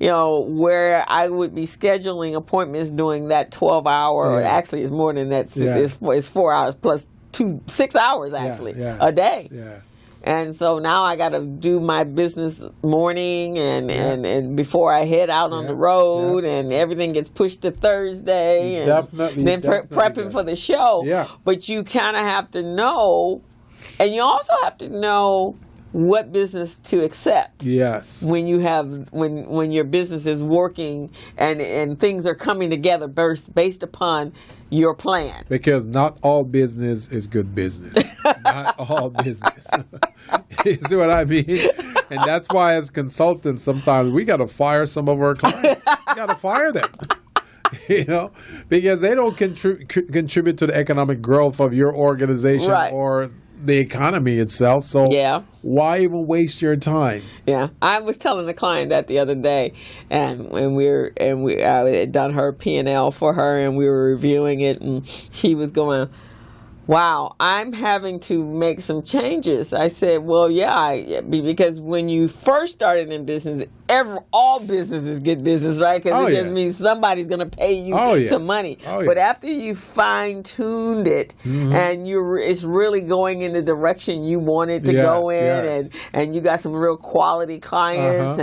Where I would be scheduling appointments during that 12-hour, or actually it's more than that. It's 4 hours plus 6 hours actually a day. Yeah. And so now I got to do my business morning and before I head out on the road, and everything gets pushed to Thursday, and then prepping for the show. Yeah. But you kind of have to know, and you also have to know what business to accept. Yes. When you have when your business is working and things are coming together based upon your plan. Because not all business is good business. Not all business. You see what I mean? And that's why as consultants sometimes we got to fire some of our clients. We got to fire them. Because they don't contribute to the economic growth of your organization or the economy itself. So why even waste your time? Yeah, I was telling the client that the other day, and I had done her P&L for her, and we were reviewing it, and she was going, wow, I'm having to make some changes. I said, well, because when you first started in business, all business is good business, right? Because it just means somebody's going to pay you some money. But after you fine-tuned it, and it's really going in the direction you want it to go in, and you got some real quality clients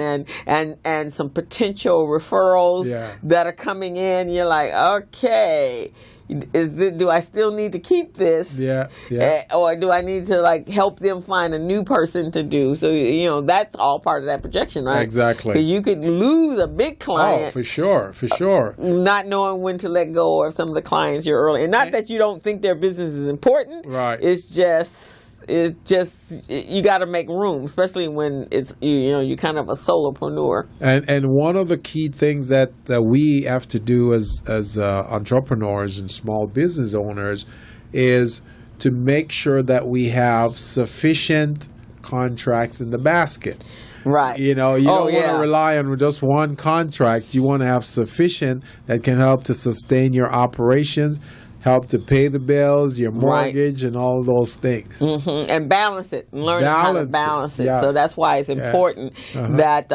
and some potential referrals that are coming in, you're like, okay, do I still need to keep this? Or do I need to help them find a new person to do? So that's all part of that projection, right? Exactly. Because you could lose a big client. Oh, for sure. Not knowing when to let go of some of the clients you're early, and not that you don't think their business is important. Right. It's just you got to make room, especially when it's you're kind of a solopreneur. And one of the key things that we have to do as entrepreneurs and small business owners is to make sure that we have sufficient contracts in the basket. Right. You don't want to rely on just one contract. You want to have sufficient that can help to sustain your operations, help to pay the bills, your mortgage, and all of those things. And balance it. Learn how to balance it. Yes. So that's why it's important that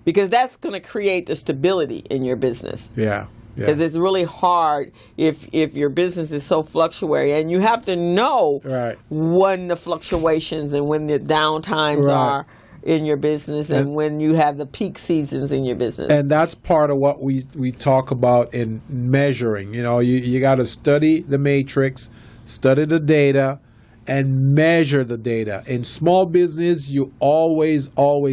because that's going to create the stability in your business. Yeah. Because it's really hard if your business is so fluctuating, and you have to know when the fluctuations and when the downtimes are in your business, and when you have the peak seasons in your business. And that's part of what we talk about in measuring. You got to study the matrix, study the data, and measure the data. In small business, you always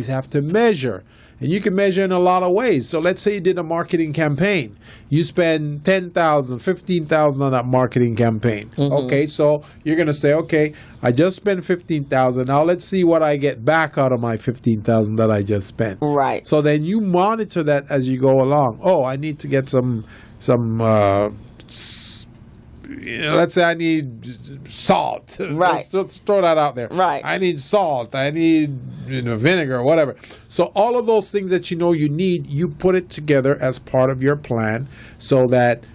have to measure. And you can measure in a lot of ways. So let's say you did a marketing campaign. You spend $10,000, $15,000 on that marketing campaign. Okay, so you're going to say, okay, I just spent $15,000. Now let's see what I get back out of my $15,000 that I just spent. Right. So then you monitor that as you go along. Oh, I need to get some let's say I need salt. Right. Let's throw that out there. Right. I need salt. I need vinegar or whatever. So all of those things that you need, you put it together as part of your plan so that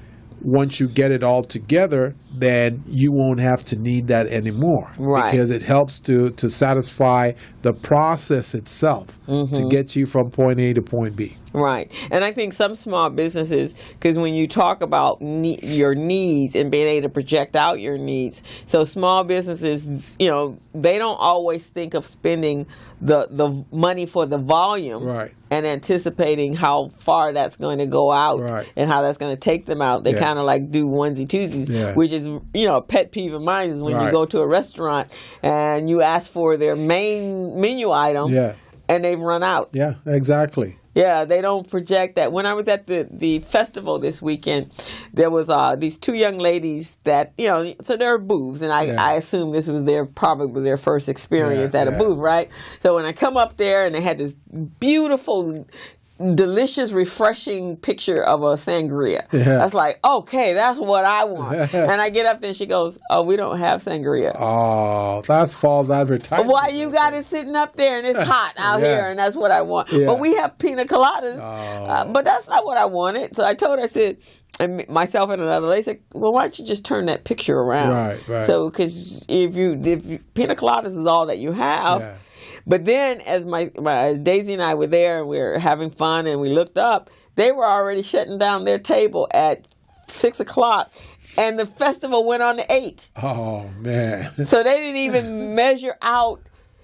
once you get it all together, then you won't have to need that anymore. Right. Because it helps to satisfy the process itself to get you from point A to point B. Right. And I think some small businesses, because when you talk about your needs and being able to project out your needs, so small businesses, they don't always think of spending the money for the volume and anticipating how far that's going to go out and how that's going to take them out. They kind of do onesie-twosies, which is, a pet peeve of mine is when you go to a restaurant and you ask for their main menu item and they've run out. Yeah, exactly. Yeah, they don't project that. When I was at the festival this weekend, there was these two young ladies that, so they're booths, and I assume this was probably their first experience at a booth, right? So when I come up there and they had this beautiful, delicious, refreshing picture of a sangria. Yeah. That's like, okay, that's what I want. And I get up there and she goes, oh, we don't have sangria. Oh, that's false advertising. Why you got it sitting up there and it's hot out here and that's what I want. Yeah. But we have pina coladas. But that's not what I wanted. So I told her, I said, and myself and another lady said, well, why don't you just turn that picture around? Right. So, because if pina coladas is all that you have, but then as Daisy and I were there and we were having fun and we looked up, they were already shutting down their table at 6:00 and the festival went on to 8. Oh, man. So they didn't even measure out,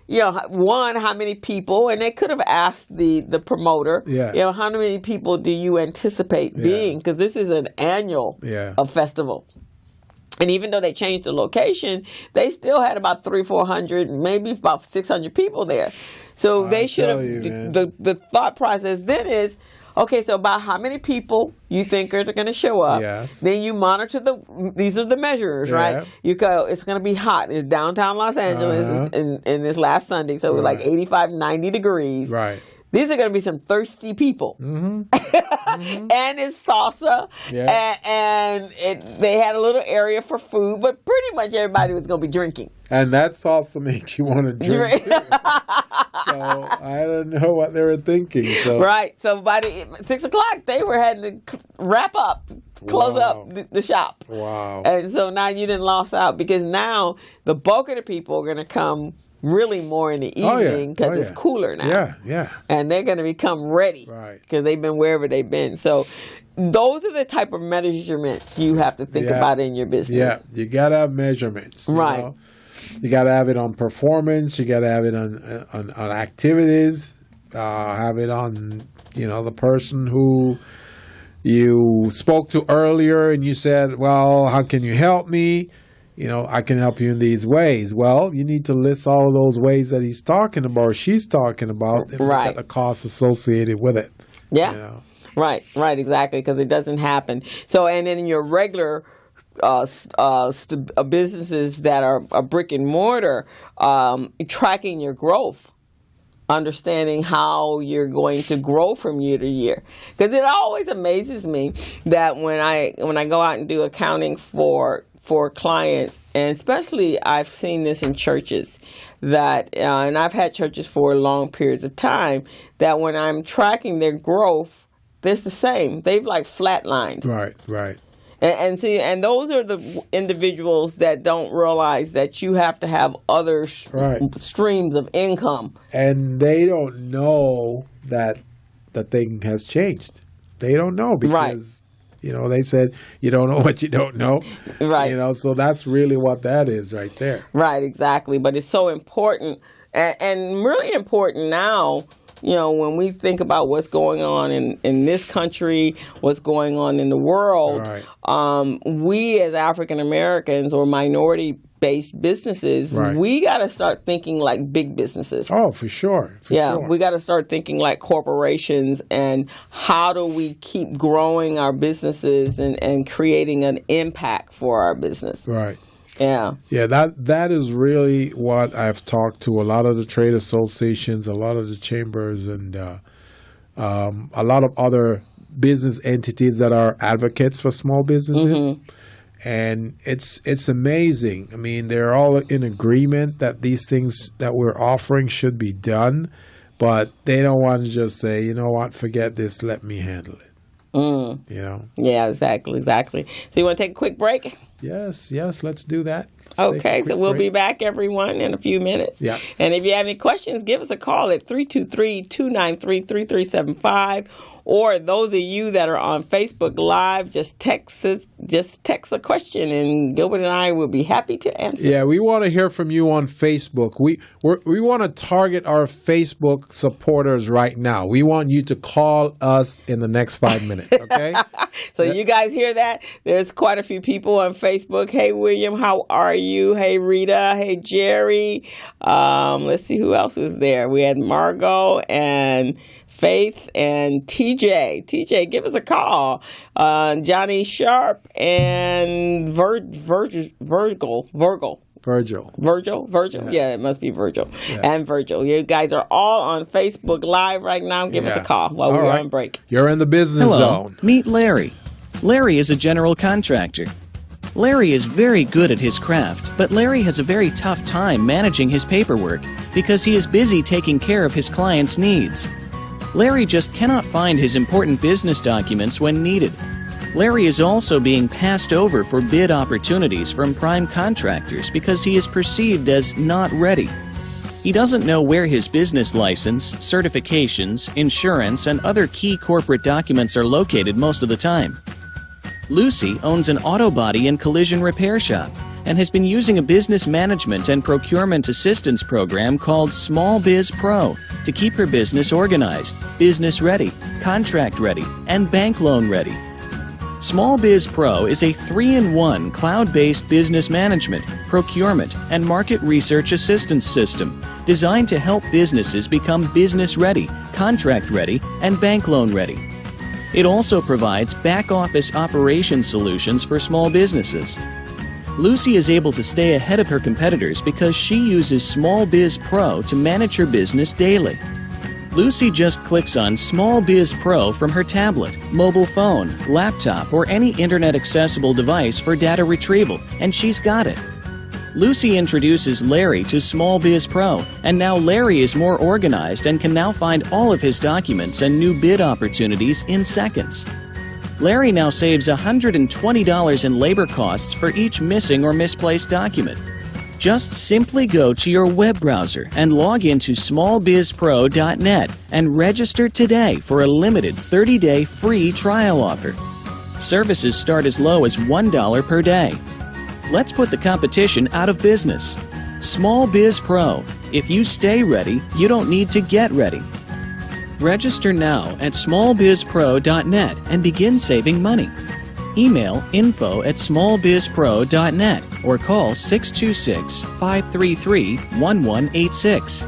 how many people, and they could have asked the promoter, how many people do you anticipate being? Because this is an annual festival. And even though they changed the location, they still had about 300-400, maybe about 600 people there. So they should have. The thought process then is, okay, so about how many people you think are going to show up. Yes. Then you monitor these are the measures, right? You go, it's going to be hot. It's downtown Los Angeles in this last Sunday, so it was like 85, 90 degrees. Right. These are going to be some thirsty people. Mm-hmm. And it's salsa. Yeah. And they had a little area for food, but pretty much everybody was going to be drinking. And that salsa makes you want to drink too. So I don't know what they were thinking. So. Right. So by 6:00, they were having to wrap up, close up the shop. Wow. And so now you didn't lose out because now the bulk of the people are going to come really more in the evening because it's cooler now. Yeah. And they're going to become ready because they've been wherever they've been. So those are the type of measurements you have to think about in your business. Yeah, you got to have measurements. Right. You got to have it on performance. You got to have it on activities. Have it on, the person who you spoke to earlier and you said, well, how can you help me? I can help you in these ways. Well, you need to list all of those ways that he's talking about or she's talking about and look at the costs associated with it. Yeah. Right, exactly, because it doesn't happen. So, and then in your regular businesses that are a brick and mortar, tracking your growth, understanding how you're going to grow from year to year. Because it always amazes me that when I go out and do accounting for clients, and especially I've seen this in churches, that and I've had churches for long periods of time, that when I'm tracking their growth, it's the same. They've like flatlined. Right. And those are the individuals that don't realize that you have to have other streams of income. And they don't know that the thing has changed. They don't know because, they said you don't know what you don't know. Right. So that's really what that is right there. Right, exactly. But it's so important and really important now. When we think about what's going on in this country, what's going on in the world, we as African Americans or minority-based businesses, we got to start thinking like big businesses. Oh, for sure. We got to start thinking like corporations, and how do we keep growing our businesses and creating an impact for our business. Right. Yeah. Yeah, that is really what I've talked to a lot of the trade associations, a lot of the chambers, and a lot of other business entities that are advocates for small businesses. Mm-hmm. And it's amazing. I mean, they're all in agreement that these things that we're offering should be done, but they don't want to just say, you know what, forget this, let me handle it. Yeah, exactly. So you want to take a quick break? Yes, let's do that. Okay, so we'll be back, everyone, in a few minutes. Yes. And if you have any questions, give us a call at 323-293-3375 Or those of you that are on Facebook Live, just text a question, and Gilbert and I will be happy to answer. Yeah, we want to hear from you on Facebook. We want to target our Facebook supporters right now. We want you to call us in the next 5 minutes, okay? So you guys hear that? There's quite a few people on Facebook. Hey, William, how are you? Hey, Rita. Hey, Jerry. Let's see who else was there. We had Margot and Faith and TJ. TJ, give us a call. Johnny Sharp and Virgil. Yeah, it must be Virgil. Yeah. And Virgil. You guys are all on Facebook Live right now. Give us a call while we're on break. You're in the business zone. Meet Larry. Larry is a general contractor. Larry is very good at his craft, but Larry has a very tough time managing his paperwork because he is busy taking care of his clients' needs. Larry just cannot find his important business documents when needed. Larry is also being passed over for bid opportunities from prime contractors because he is perceived as not ready. He doesn't know where his business license, certifications, insurance, and other key corporate documents are located most of the time. Lucy owns an auto body and collision repair shop and has been using a business management and procurement assistance program called Small Biz Pro to keep her business organized, business ready, contract ready, and bank loan ready. Small Biz Pro is a 3-in-1 cloud-based business management, procurement, and market research assistance system designed to help businesses become business ready, contract ready, and bank loan ready. It also provides back-office operation solutions for small businesses. Lucy is able to stay ahead of her competitors because she uses Small Biz Pro to manage her business daily. Lucy just clicks on Small Biz Pro from her tablet, mobile phone, laptop, or any internet-accessible device for data retrieval, and she's got it. Lucy introduces Larry to Small Biz Pro, and now Larry is more organized and can now find all of his documents and new bid opportunities in seconds. Larry now saves $120 in labor costs for each missing or misplaced document. Just simply go to your web browser and log into smallbizpro.net and register today for a limited 30-day free trial offer. Services start as low as $1 per day. Let's put the competition out of business. Small Biz Pro. If you stay ready, you don't need to get ready. Register now at smallbizpro.net and begin saving money. Email info@smallbizpro.net or call 626-533-1186.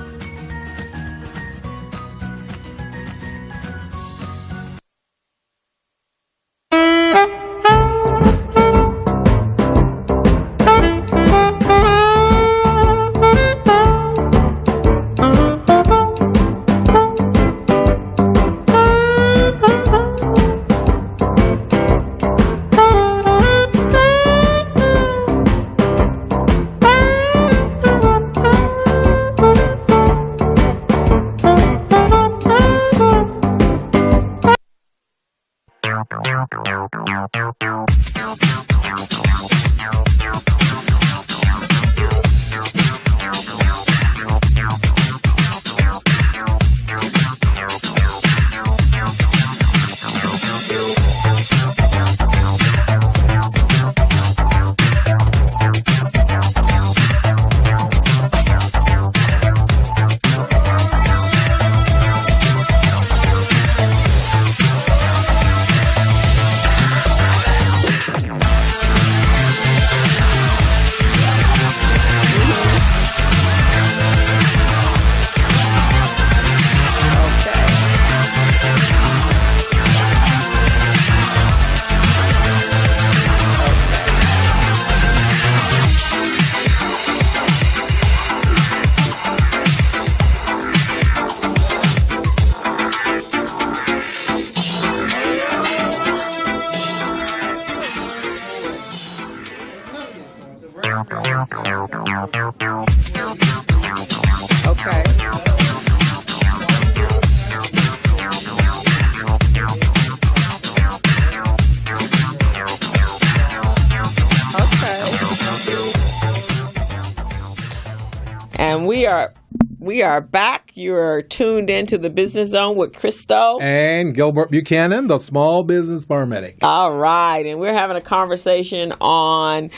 We are back. You're tuned into the Business Zone with Christo and Gilbert Buchanan, the small business paramedic. All right. And we're having a conversation on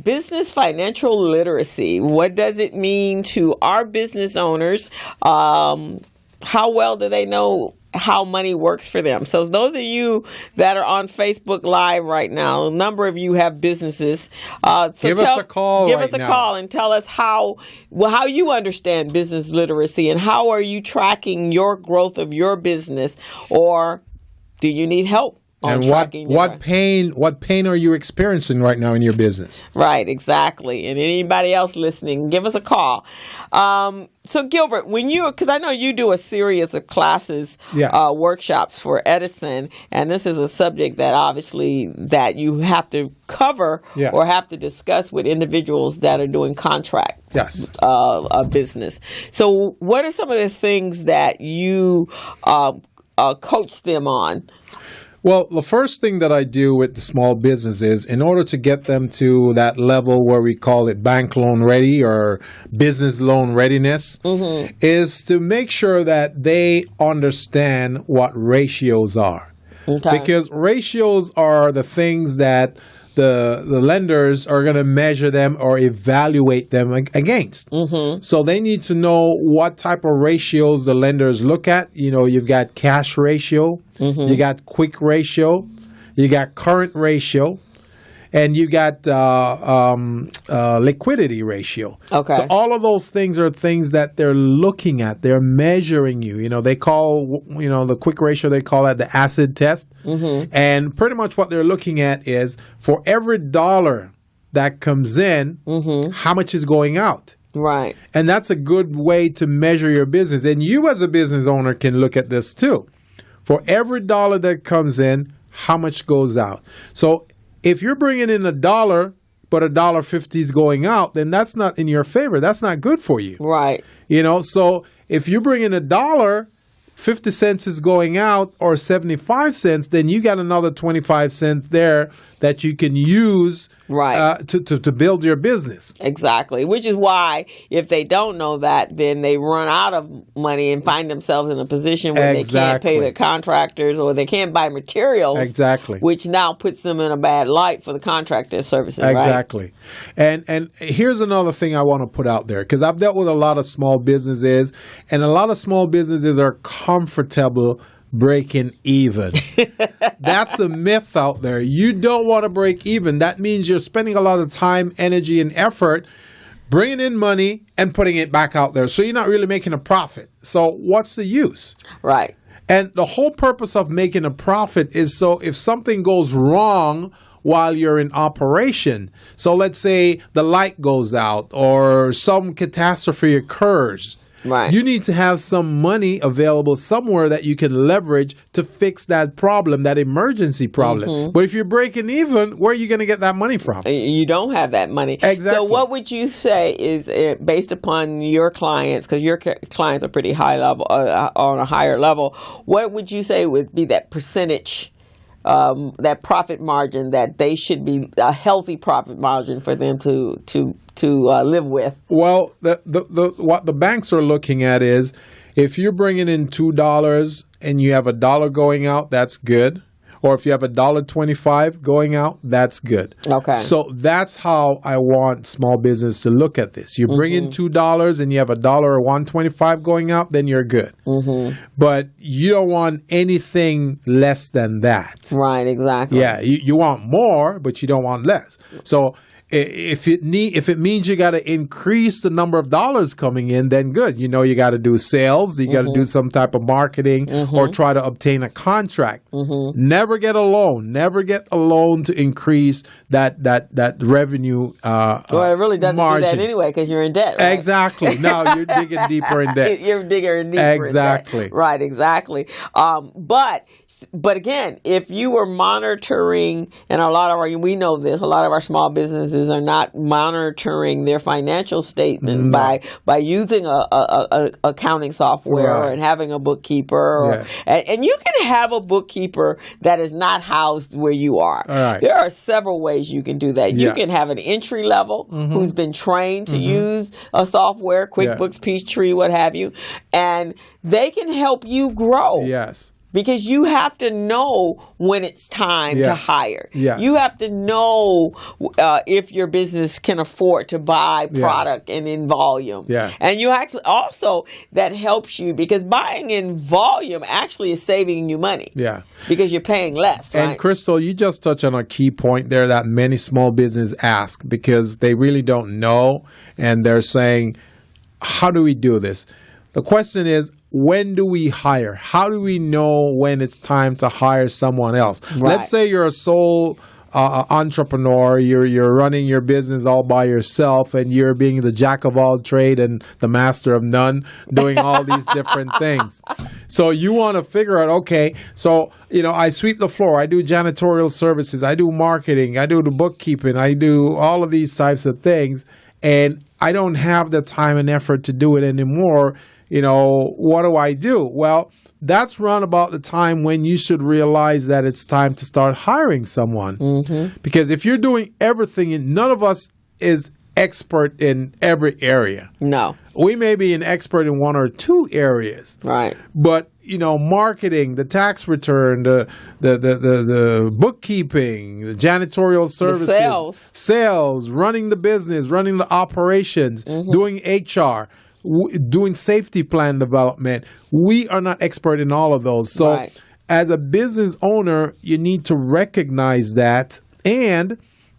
business financial literacy. What does it mean to our business owners? How well do they know how money works for them? So those of you that are on Facebook Live right now, a number of you have businesses. So give us a call. Give us a call and tell us how you understand business literacy and how are you tracking your growth of your business, or do you need help? And what pain are you experiencing right now in your business? Right, exactly. And anybody else listening, give us a call. So Gilbert, because I know you do a series of classes, workshops for Edison, and this is a subject that obviously that you have to cover or have to discuss with individuals that are doing contract business. So what are some of the things that you coach them on? Well, the first thing that I do with the small business is, in order to get them to that level where we call it bank loan ready or business loan readiness, is to make sure that they understand what ratios are. Okay. Because ratios are the things that the lenders are going to measure them or evaluate them against. So they need to know what type of ratios the lenders look at. You know, you've got cash ratio, you got quick ratio, you got current ratio, and you got liquidity ratio. Okay. So all of those things are things that they're looking at. They're measuring you. You know, they call, the quick ratio, they call that the acid test. And pretty much what they're looking at is, for every dollar that comes in, how much is going out. Right. And that's a good way to measure your business. And you as a business owner can look at this too. For every dollar that comes in, how much goes out. So if you're bringing in $1, but $1.50 is going out, then that's not in your favor. That's not good for you. Right. So if you bring in $1, 50 cents is going out, or 75 cents, then you got another 25 cents there that you can use to build your business. Exactly. Which is why if they don't know that, then they run out of money and find themselves in a position where they can't pay their contractors, or they can't buy materials. Exactly. Which now puts them in a bad light for the contractor services. Exactly. Right? And here's another thing I want to put out there, because I've dealt with a lot of small businesses, and a lot of small businesses are comfortable breaking even. That's the myth out there. You don't want to break even. That means you're spending a lot of time, energy, and effort bringing in money and putting it back out there. So you're not really making a profit. So what's the use? Right. And the whole purpose of making a profit is so if something goes wrong while you're in operation, so let's say the light goes out or some catastrophe occurs, right, you need to have some money available somewhere that you can leverage to fix that problem, that emergency problem. But if you're breaking even, where are you going to get that money from? You don't have that money. Exactly. So what would you say is, based upon your clients, because your clients are pretty high level, on a higher level, what would you say would be that percentage, that profit margin that they should be, a healthy profit margin for them to live with? Well, what the banks are looking at is, if you're bringing in $2 and you have $1 going out, that's good. Or if you have $1.25 going out, that's good. Okay. So that's how I want small business to look at this. You bring in $2 and you have $1 or $1.25 going out, then you're good. But you don't want anything less than that. Right, exactly. Yeah, you want more, but you don't want less. So if it means you got to increase the number of dollars coming in, then good. You got to do sales. You got to do some type of marketing or try to obtain a contract. Never get a loan. Never get a loan to increase that revenue well, it really doesn't margin. Do that anyway, because you're in debt, right? Exactly. No, you're digging deeper in debt. You're digging deeper exactly. in debt. Right, exactly. But again, if you were monitoring, and we know this, a lot of our small businesses businesses are not monitoring their financial statement by using a accounting software and having a bookkeeper. And you can have a bookkeeper that is not housed where you are. There are several ways you can do that. You can have an entry level who's been trained to use a software, QuickBooks, Peachtree, what have you, and they can help you grow. Because you have to know when it's time to hire. You have to know if your business can afford to buy product and in volume. And you actually also, that helps you because buying in volume actually is saving you money. Because you're paying less. And Crystal, you just touched on a key point there that many small businesses ask because they really don't know and they're saying, how do we do this? The question is, when do we hire? How do we know when it's time to hire someone else? Let's say you're a sole entrepreneur, you're running your business all by yourself and you're being the jack of all trade and the master of none, doing all these different things. So you want to figure out, okay, so, I sweep the floor, I do janitorial services, I do marketing, I do the bookkeeping, I do all of these types of things, and I don't have the time and effort to do it anymore. What do I do? Well, that's around about the time when you should realize that it's time to start hiring someone. Because if you're doing everything, and none of us is expert in every area. No. We may be an expert in one or two areas. But, marketing, the tax return, the bookkeeping, the janitorial services, sales, running the business, running the operations, doing HR, doing safety plan development. We are not expert in all of those. So as a business owner, you need to recognize that. And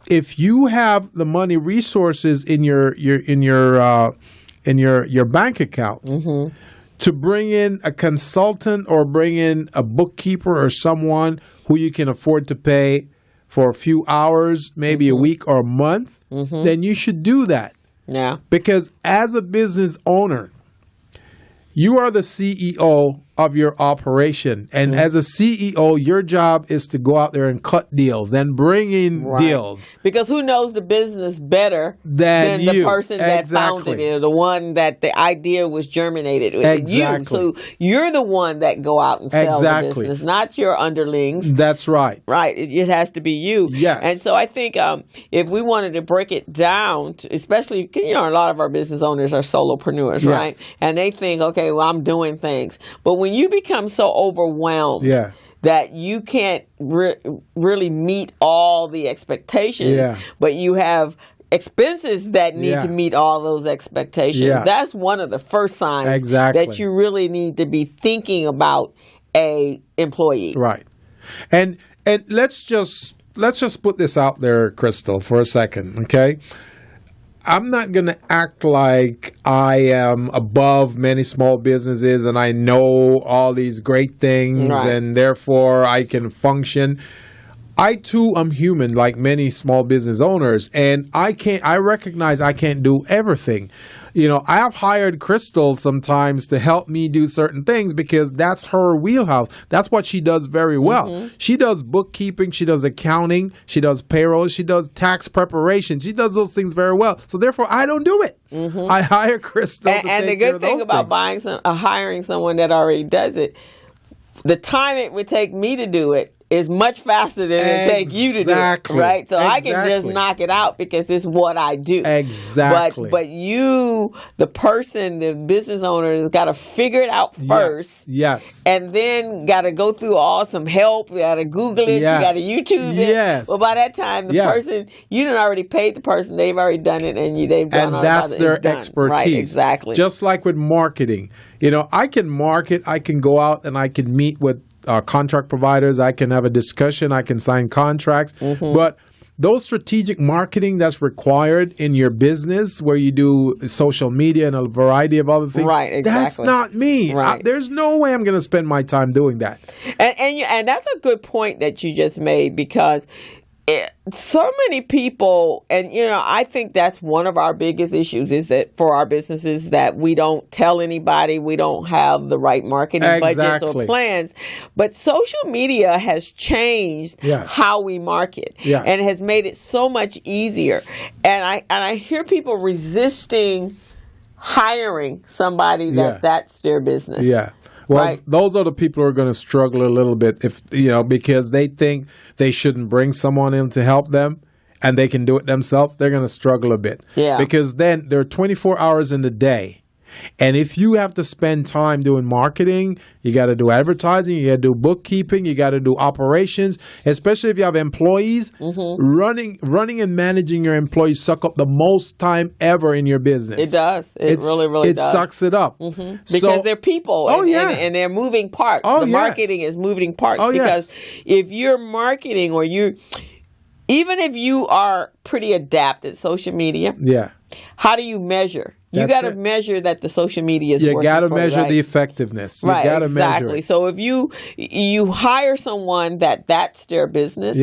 if you have the money resources in your bank account to bring in a consultant or bring in a bookkeeper or someone who you can afford to pay for a few hours, maybe a week or a month, then you should do that. Because as a business owner, you are the CEO of your operation. And as a CEO, your job is to go out there and cut deals and bring in deals. Because who knows the business better than the person that founded it or the one that the idea was germinated with you. So you're the one that go out and sell the business, not your underlings. That's right. It has to be you. And so I think if we wanted to break it down, especially, a lot of our business owners are solopreneurs, right? And they think, okay, well, I'm doing things. But when you become so overwhelmed that you can't really meet all the expectations, but you have expenses that need to meet all those expectations, that's one of the first signs that you really need to be thinking about a employee. And let's just put this out there, Crystal, for a second, okay? I'm not going to act like I am above many small businesses and I know all these great things and therefore I can function. I too am human like many small business owners, and I recognize I can't do everything. I have hired Crystal sometimes to help me do certain things because that's her wheelhouse. That's what she does very well. She does bookkeeping, she does accounting, she does payroll, she does tax preparation. She does those things very well. So therefore, I don't do it. I hire Crystal to take care of those things. And the good thing about hiring someone that already does it, the time it would take me to do it is much faster than it takes you to do it, right? So I can just knock it out because it's what I do. But you, the person, the business owner, has got to figure it out first. And then got to go through some help. You got to Google it. You got to YouTube it. Well, by that time, the person, you done already paid the person. They've already done it, and they've done it. And that's their expertise. Just like with marketing. I can market. I can go out and I can meet with contract providers. I can have a discussion. I can sign contracts. But those strategic marketing that's required in your business where you do social media and a variety of other things, that's not me. There's no way I'm going to spend my time doing that. And that's a good point that you just made, because so many people, and I think that's one of our biggest issues, is that for our businesses that we don't tell anybody, we don't have the right marketing budgets or plans. But social media has changed how we market, and it has made it so much easier. And I hear people resisting hiring somebody that's their business. Yeah. Well, those are the people who are going to struggle a little bit because they think they shouldn't bring someone in to help them and they can do it themselves. They're going to struggle a bit. Yeah. Because then there are 24 hours in the day. And if you have to spend time doing marketing, you got to do advertising, you got to do bookkeeping, you got to do operations, especially if you have employees. Running and managing your employees suck up the most time ever in your business. It does. It really does. It sucks it up. Because they're people and they're moving parts. Marketing is moving parts because if you're marketing even if you are pretty adept at social media, how do you measure? You got to measure that the social media is working. You got to measure the effectiveness. You got to measure it. So if you hire someone that's their business,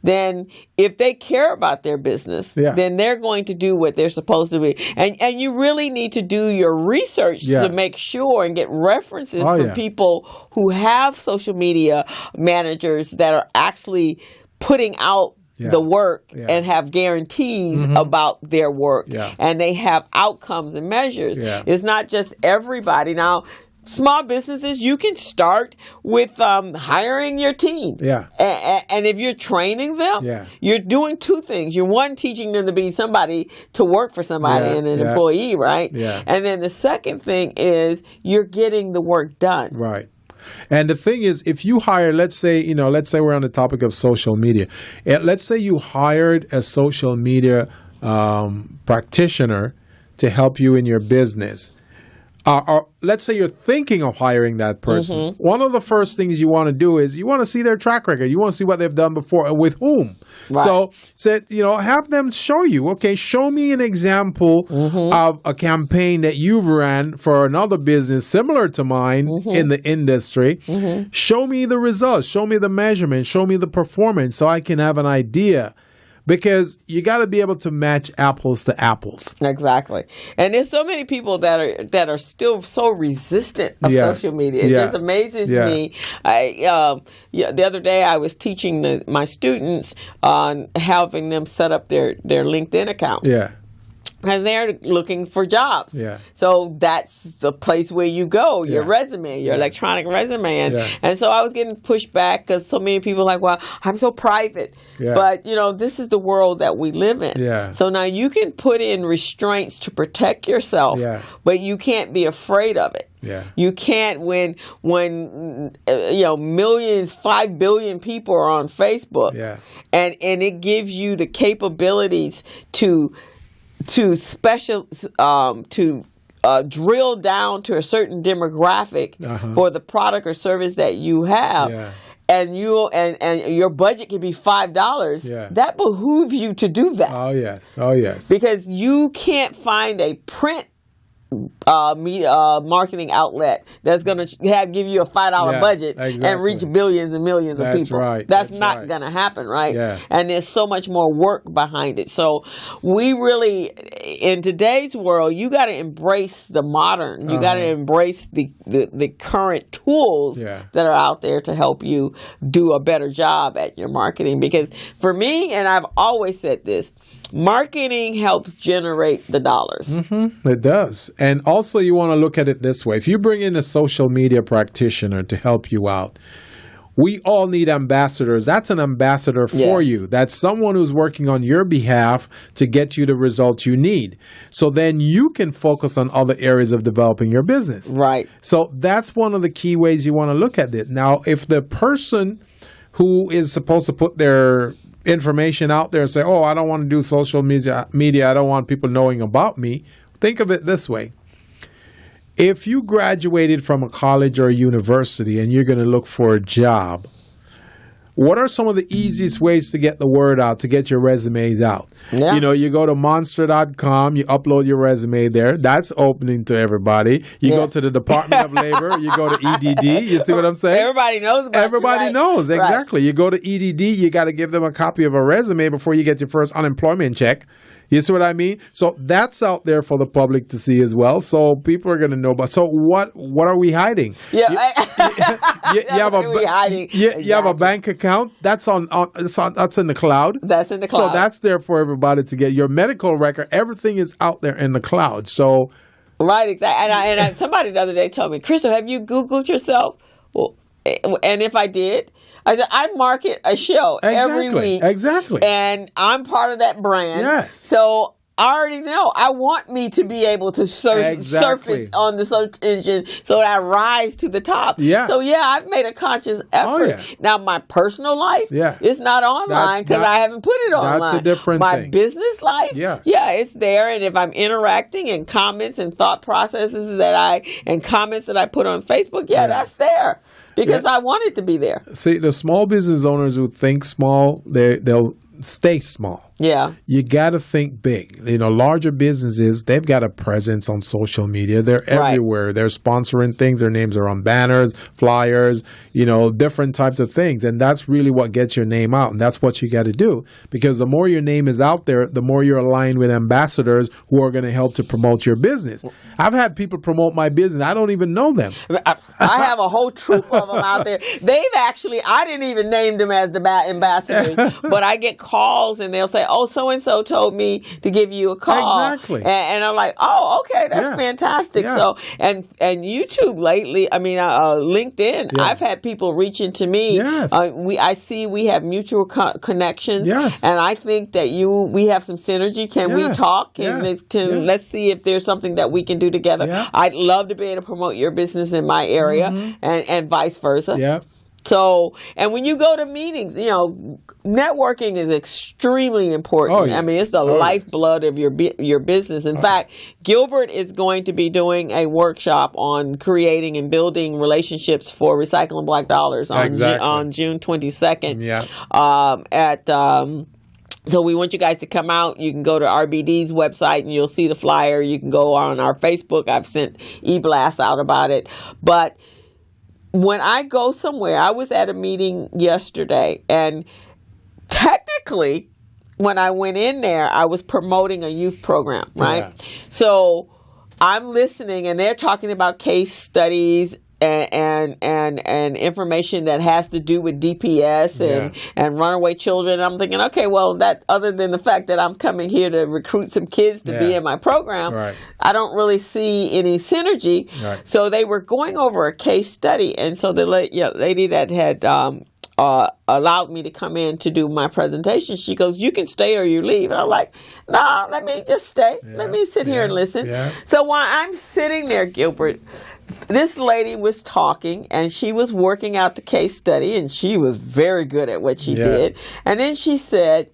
then if they care about their business, then they're going to do what they're supposed to be. And you really need to do your research to make sure and get references from people who have social media managers that are actually putting out the work and have guarantees about their work, and they have outcomes and measures. It's not just everybody. Now, small businesses, you can start with hiring your team. And if you're training them, you're doing two things. You're one, teaching them to be somebody, to work for somebody and an employee, right? And then the second thing is you're getting the work done. Right. And the thing is, if you hire, let's say we're on the topic of social media. Let's say you hired a social media practitioner to help you in your business. Or let's say you're thinking of hiring that person. One of the first things you want to do is you want to see their track record. You want to see what they've done before, with whom. Right. So, have them show you, show me an example of a campaign that you've ran for another business similar to mine in the industry. Show me the results. Show me the measurement. Show me the performance so I can have an idea. Because you got to be able to match apples to apples. Exactly. And there's so many people that are still so resistant of social media. It just amazes me. The other day I was teaching my students on helping them set up their LinkedIn account. Because they're looking for jobs. So that's the place where you go, your resume, your electronic resume. And so I was getting pushed back because so many people are like, well, I'm so private. But, this is the world that we live in. So now you can put in restraints to protect yourself, but you can't be afraid of it. You can't when millions, 5 billion people are on Facebook, and it gives you the capabilities to drill down to a certain demographic for the product or service that you have. And your budget can be $5. That behooves you to do that. Oh yes. Because you can't find a print marketing outlet that's going to give you a $5 budget and reach billions and millions of people. That's not going to happen, right? And there's so much more work behind it. So we really, in today's world, you got to embrace the modern. You got to embrace the current tools that are out there to help you do a better job at your marketing. Because for me, and I've always said this, marketing helps generate the dollars. It does. And also you want to look at it this way. If you bring in a social media practitioner to help you out, we all need ambassadors. That's an ambassador for you. That's someone who's working on your behalf to get you the results you need. So then you can focus on other areas of developing your business. Right. So that's one of the key ways you want to look at it. Now, if the person who is supposed to put their information out there and say, I don't want to do social media, I don't want people knowing about me. Think of it this way. If you graduated from a college or a university and you're going to look for a job, what are some of the easiest ways to get the word out, to get your resumes out? Yeah. You know, you go to monster.com, you upload your resume there. That's opening to everybody. You go to the Department of Labor, you go to EDD. You see what I'm saying? Everybody knows about Everybody knows, exactly. You go to EDD, you got to give them a copy of a resume before you get your first unemployment check. You see what I mean? So that's out there for the public to see as well. So people are going to know about. So what are we hiding? Yeah, you have a bank account that's that's in the cloud. That's in the cloud. So that's there for everybody to get. Your medical record, everything is out there in the cloud. So right, exactly. And somebody the other day told me, Crystal, have you Googled yourself? Well, and if I did, I market a show every week. Exactly. And I'm part of that brand. Yes. So I already know. I want me to be able to surface on the search engine so that I rise to the top. Yeah. So, yeah, I've made a conscious effort. Oh, yeah. Now, my personal life is not online because I haven't put it online. That's a different thing. My business life, it's there. And if I'm interacting and comments and thought processes and comments that I put on Facebook, that's there. Because I want it to be there. See, the small business owners who think small, they'll stay small. Yeah. You got to think big. You know, larger businesses, they've got a presence on social media. They're everywhere. They're sponsoring things. Their names are on banners, flyers, you know, different types of things. And that's really what gets your name out. And that's what you got to do. Because the more your name is out there, the more you're aligned with ambassadors who are going to help to promote your business. I've had people promote my business. I don't even know them. I have a whole troop of them out there. I didn't even name them as the ambassadors, but I get calls and they'll say, oh, so-and-so told me to give you a call. Exactly. And I'm like, oh, okay, that's fantastic. Yeah. So, and YouTube lately, LinkedIn, I've had people reaching to me. Yes. I see we have mutual connections. Yes. And I think that we have some synergy. Can we talk? Let's see if there's something that we can do together. Yeah. I'd love to be able to promote your business in my area and vice versa. Yeah. So, and when you go to meetings, you know, networking is extremely important. Oh, yes. I mean, it's the lifeblood of your business. In fact, Gilbert is going to be doing a workshop on creating and building relationships for recycling black dollars on June 22nd. Yeah. So we want you guys to come out. You can go to RBD's website and you'll see the flyer. You can go on our Facebook. I've sent e-blasts out about it. But when I go somewhere, I was at a meeting yesterday, and technically, when I went in there, I was promoting a youth program, right? Yeah. So I'm listening, and they're talking about case studies and information that has to do with DPS and runaway children. I'm thinking, okay, well, that other than the fact that I'm coming here to recruit some kids to be in my program, I don't really see any synergy. Right. So they were going over a case study, and so the lady that had allowed me to come in to do my presentation, she goes, you can stay or you leave. And I'm like, no, let me just stay. Yeah. Let me sit here and listen. Yeah. So while I'm sitting there, Gilbert, this lady was talking, and she was working out the case study, and she was very good at what she did. And then she said,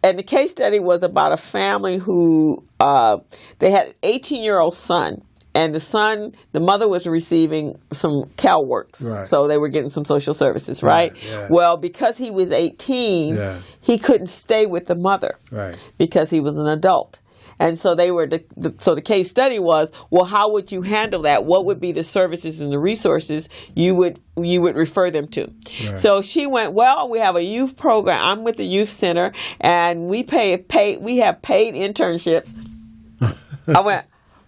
and the case study was about a family who they had an 18-year-old son. And the mother was receiving some CalWorks. So they were getting some social services, right? Yeah. Well, because he was 18, he couldn't stay with the mother because he was an adult. And so the case study was, well, how would you handle that? What would be the services and the resources you would refer them to? Right. So she went, well, we have a youth program. I'm with the youth center, and we have paid internships. I went,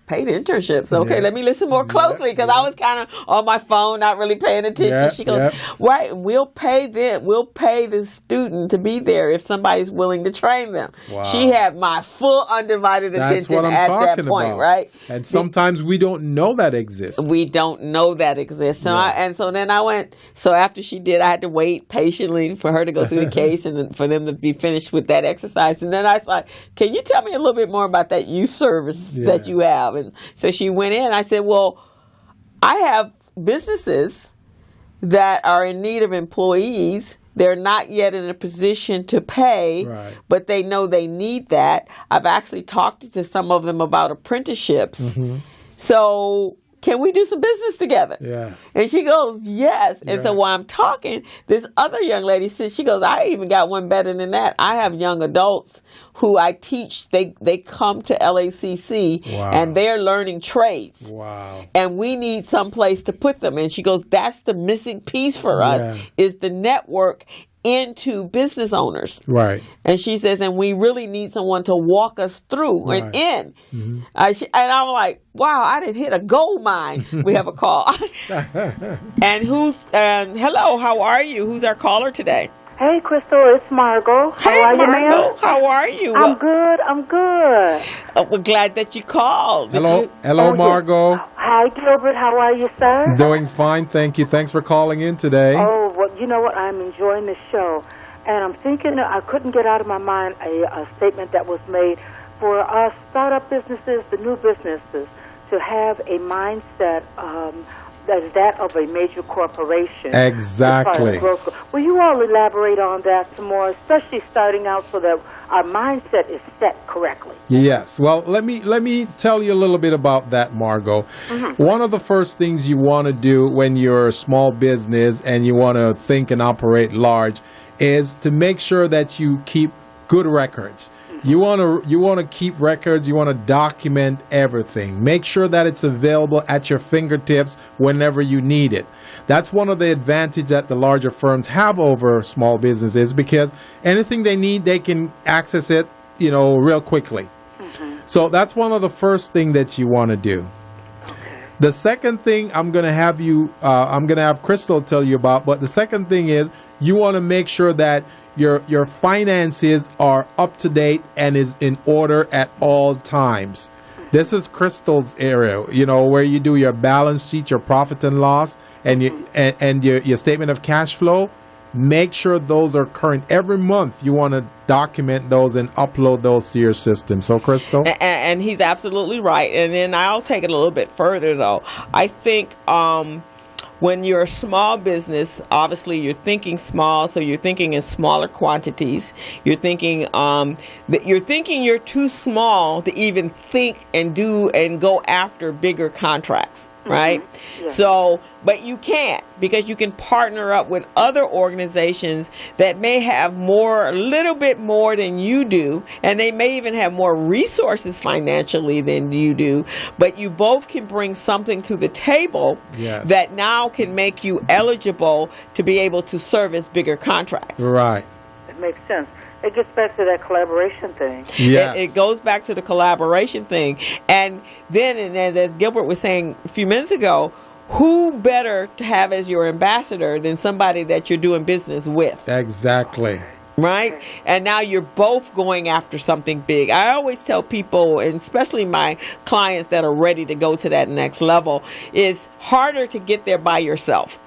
paid internships. Okay, let me listen more closely, because I was kind of on my phone, not really paying attention. She goes, right, we'll pay the student to be there if somebody's willing to train them. Wow. She had my full undivided attention at that point, right? And sometimes we don't know that exists. We don't know that exists. So then I went, so after she did, I had to wait patiently for her to go through the case and for them to be finished with that exercise. And then I was like, can you tell me a little bit more about that youth service that you have? And so she went in. I said, well, I have businesses that are in need of employees. They're not yet in a position to pay, but they know they need that. I've actually talked to some of them about apprenticeships. Mm-hmm. So can we do some business together? Yeah. And she goes, yes. And so while I'm talking, this other young lady says, she goes, I even got one better than that. I have young adults who I teach. They come to LACC and they're learning trades. Wow. And we need some place to put them. And she goes, that's the missing piece for us is the network into business owners. Right. And she says, and we really need someone to walk us through and in. Mm-hmm. And I'm like, wow, I didn't hit a gold mine. We have a call. And hello, how are you? Who's our caller today? Hey, Crystal, it's Margot. How are you, ma'am? How are you? I'm good. We're glad that you called. Hello, Margot. Hi, Gilbert. How are you, sir? Doing fine, thank you. Thanks for calling in today. Oh, well, you know what? I'm enjoying the show. And I'm thinking, I couldn't get out of my mind a statement that was made for us startup businesses, the new businesses, to have a mindset that is that of a major corporation. Exactly. Will you all elaborate on that some more, especially starting out so that our mindset is set correctly? Yes. Well, let me tell you a little bit about that, Margot. Mm-hmm. One of the first things you want to do when you're a small business and you want to think and operate large is to make sure that you keep good records. You want to keep records. You want to document everything. Make sure that it's available at your fingertips whenever you need it. That's one of the advantages that the larger firms have over small businesses, because anything they need, they can access it, real quickly. Mm-hmm. So that's one of the first thing that you want to do. Okay. The second thing I'm going to have Crystal tell you about, but the second thing is you want to make sure that your finances are up to date and is in order at all times. This is Crystal's area, where you do your balance sheet, your profit and loss, and your statement of cash flow. Make sure those are current. Every month you want to document those and upload those to your system. So, Crystal? And he's absolutely right. And then I'll take it a little bit further, though. I think when you're a small business, obviously you're thinking small, so you're thinking in smaller quantities. You're thinking you're too small to even think and do and go after bigger contracts, right? Mm-hmm. Yeah. So, but you can't, because you can partner up with other organizations that may have a little bit more than you do, and they may even have more resources financially than you do, but you both can bring something to the table that now can make you eligible to be able to service bigger contracts. Right. It makes sense. It gets back to that collaboration thing. Yes. It goes back to the collaboration thing. And then, as Gilbert was saying a few minutes ago, who better to have as your ambassador than somebody that you're doing business with? Exactly. Right? And now you're both going after something big. I always tell people, and especially my clients that are ready to go to that next level, it's harder to get there by yourself.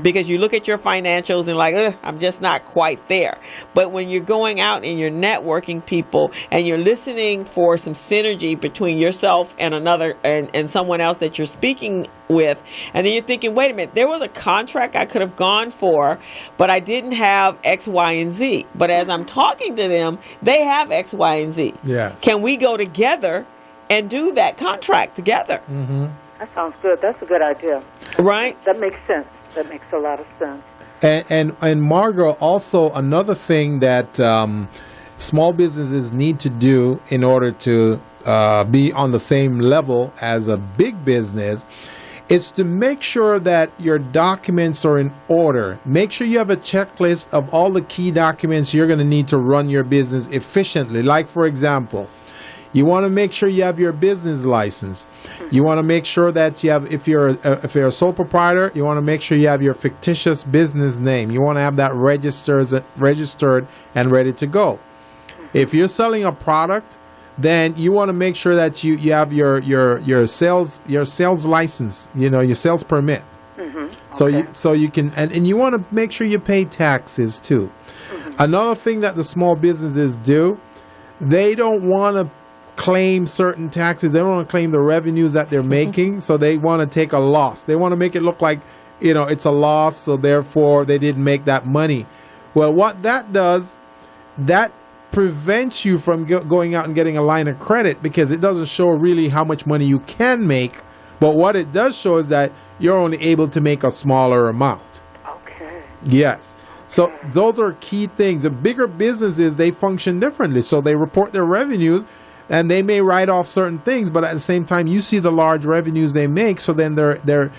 Because you look at your financials and like, I'm just not quite there. But when you're going out and you're networking people and you're listening for some synergy between yourself and another and someone else that you're speaking with, and then you're thinking, wait a minute, there was a contract I could have gone for, but I didn't have X, Y, and Z. But as I'm talking to them, they have X, Y, and Z. Yes. Can we go together and do that contract together? Mm-hmm. That sounds good. That's a good idea. Right? That makes sense. That makes a lot of sense. And Margot, also another thing that small businesses need to do in order to be on the same level as a big business is to make sure that your documents are in order. Make sure you have a checklist of all the key documents you're going to need to run your business efficiently. Like, for example, you want to make sure you have your business license. You want to make sure that you have, if you're a sole proprietor, you want to make sure you have your fictitious business name. You want to have that registered and ready to go. If you're selling a product, then you want to make sure that you have your sales license, your sales permit. Mm-hmm. So you can, and you want to make sure you pay taxes too. Mm-hmm. Another thing that the small businesses do, they don't want to claim certain taxes. They don't want to claim the revenues that they're making, so they want to take a loss. They want to make it look like, it's a loss, so therefore they didn't make that money. Well, what that does, that prevents you from going out and getting a line of credit, because it doesn't show really how much money you can make But what it does show is that you're only able to make a smaller amount. Okay. Yes. So those are key things. The bigger businesses, they function differently. So they report their revenues, and they may write off certain things, but at the same time, you see the large revenues they make. So then they're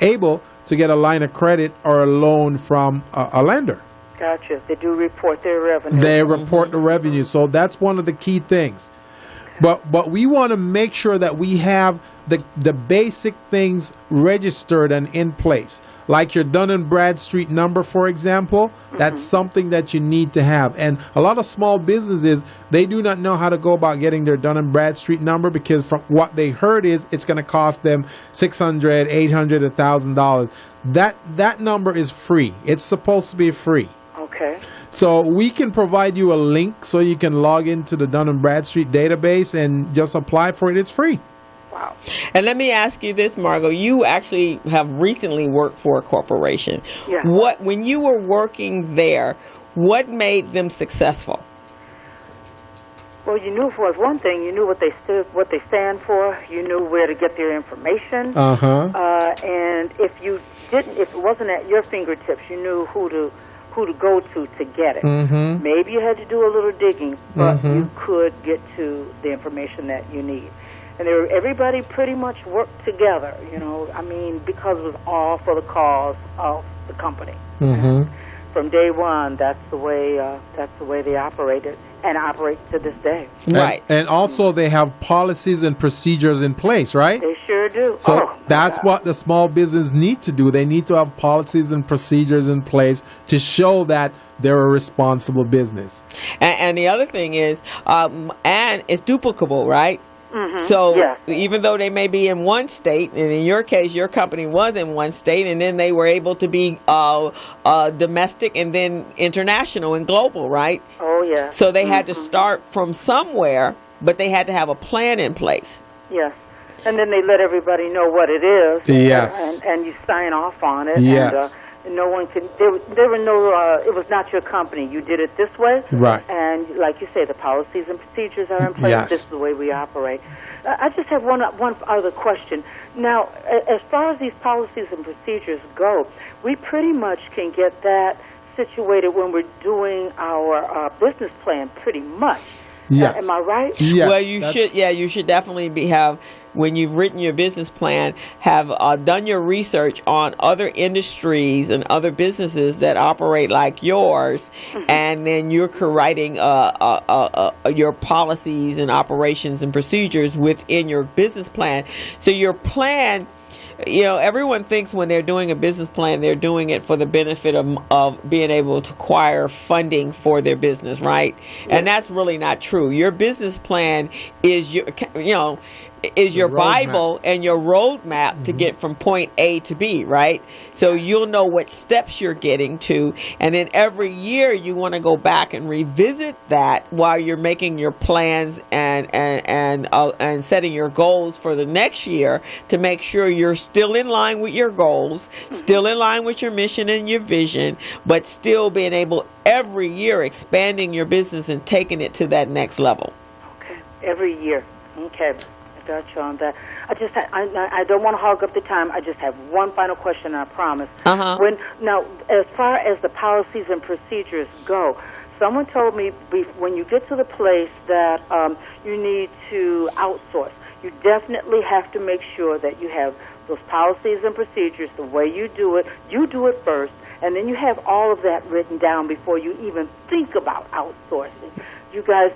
able to get a line of credit or a loan from a lender. Gotcha. They do report their revenue. They report the revenue. So that's one of the key things. But we want to make sure that we have the basic things registered and in place. Like your Dun & Bradstreet number, for example, that's something that you need to have. And a lot of small businesses, they do not know how to go about getting their Dun & Bradstreet number, because from what they heard is it's going to cost them $600, $800, $1,000. That number is free. It's supposed to be free. Okay. So we can provide you a link so you can log into the Dun & Bradstreet database and just apply for it. It's free. Wow. And let me ask you this, Margot. You actually have recently worked for a corporation. Yeah. When you were working there, what made them successful? Well, you knew for one thing, you knew what they stand for. You knew where to get their information. And if it wasn't at your fingertips, you knew who to go to get it. Maybe you had to do a little digging, but you could get to the information that you need. And everybody pretty much worked together, because it was all for the cause of the company. From day one, that's the way they operated and operate to this day. Right. And also they have policies and procedures in place, right? They sure do. So that's what the small business need to do. They need to have policies and procedures in place to show that they're a responsible business. And the other thing is, and it's duplicable, right? So even though they may be in one state, and in your case, your company was in one state, and then they were able to be domestic and then international and global, right? Oh, yeah. So they had to start from somewhere, but they had to have a plan in place. Yes. And then they let everybody know what it is. Yes. And you sign off on it. Yes. And no one can. There were no. It was not your company. You did it this way. Right. And like you say, the policies and procedures are in place. Yes. This is the way we operate. I just have one other question. Now, as far as these policies and procedures go, we pretty much can get that situated when we're doing our business plan. Pretty much. Yes. Am I right? Yes. Well, you should. Yeah, you should definitely have, when you've written your business plan, have done your research on other industries and other businesses that operate like yours, and then you're writing your policies and operations and procedures within your business plan. So your plan. Everyone thinks when they're doing a business plan, they're doing it for the benefit of being able to acquire funding for their business, right? And that's really not true. Your business plan is your Bible and your roadmap to get from point A to B, right? So you'll know what steps you're getting to, and then every year you want to go back and revisit that while you're making your plans and setting your goals for the next year to make sure you're still in line with your goals, still in line with your mission and your vision, but still being able every year expanding your business and taking it to that next level. Okay, every year. Okay. Got you on that. I don't want to hog up the time. I just have one final question, I promise. Now, as far as the policies and procedures go, someone told me when you get to the place that you need to outsource, you definitely have to make sure that you have those policies and procedures, the way you do it first, and then you have all of that written down before you even think about outsourcing. You guys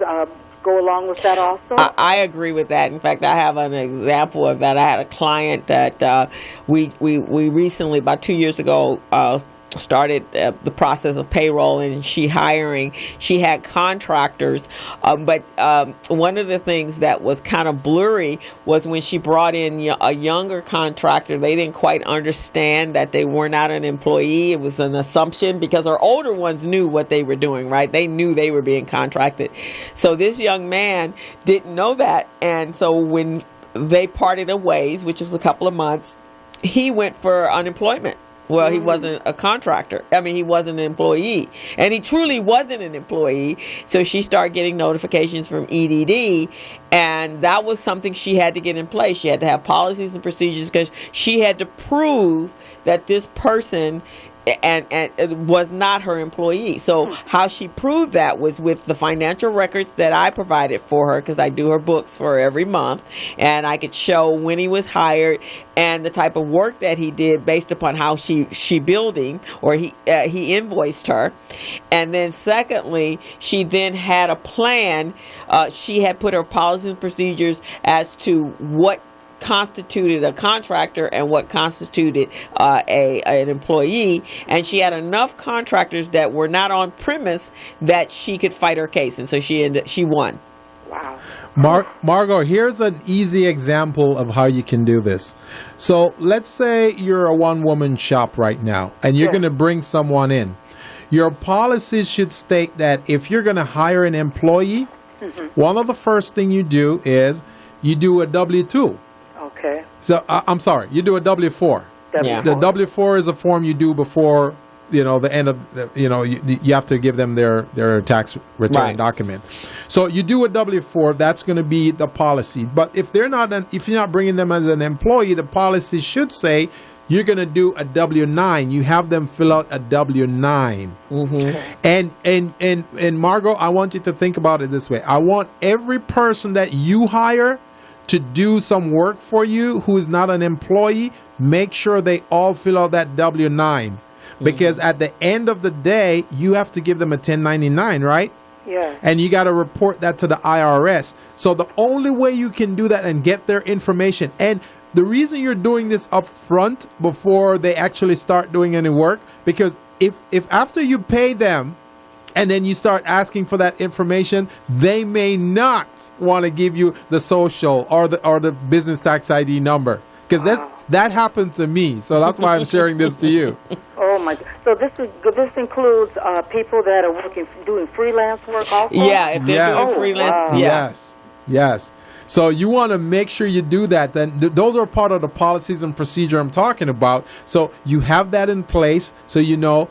go along with that also? I agree with that. In fact, I have an example of that. I had a client that we recently, about 2 years ago, started the process of payroll and she had contractors, but one of the things that was kind of blurry was when she brought in a younger contractor. They didn't quite understand that they were not an employee. It was an assumption because our older ones knew what they were doing, right? They knew they were being contracted. So this young man didn't know that, and so when they parted ways, which was a couple of months, he went for unemployment. Well, he wasn't a contractor. I mean, he wasn't an employee. And he truly wasn't an employee. So she started getting notifications from EDD. And that was something she had to get in place. She had to have policies and procedures because she had to prove that this person and it was not her employee. So how she proved that was with the financial records that I provided for her, because I do her books for her every month, and I could show when he was hired and the type of work that he did based upon how she billed him, or he invoiced her. And then secondly, she then had a plan. She had put her policies and procedures as to what constituted a contractor and what constituted an employee, and she had enough contractors that were not on premise that she could fight her case, and so she won. Wow. Margot, here's an easy example of how you can do this. So let's say you're a one-woman shop right now, and you're going to bring someone in. Your policies should state that if you're going to hire an employee, one of the first thing you do is you do a W-2. Okay. So I'm sorry, you do a W-4. Yeah. The W-4 is a form you do before, the end of, you have to give them their tax return document. So you do a W-4. That's going to be the policy. But if you're not bringing them as an employee, the policy should say you're going to do a W-9. You have them fill out a W-9. And Margot, I want you to think about it this way. I want every person that you hire to do some work for you who is not an employee, make sure they all fill out that W-9. Because at the end of the day, you have to give them a 1099, right? Yeah. And you got to report that to the IRS. So the only way you can do that and get their information, and the reason you're doing this up front before they actually start doing any work, because if after you pay them, and then you start asking for that information, they may not want to give you the social or the business tax ID number, because that happened to me. So that's why I'm sharing this to you. Oh my! So this includes people that are doing freelance work also. Yeah, if they're doing freelance. Wow. Yeah. Yes. So you want to make sure you do that. Then those are part of the policies and procedure I'm talking about. So you have that in place, so you know.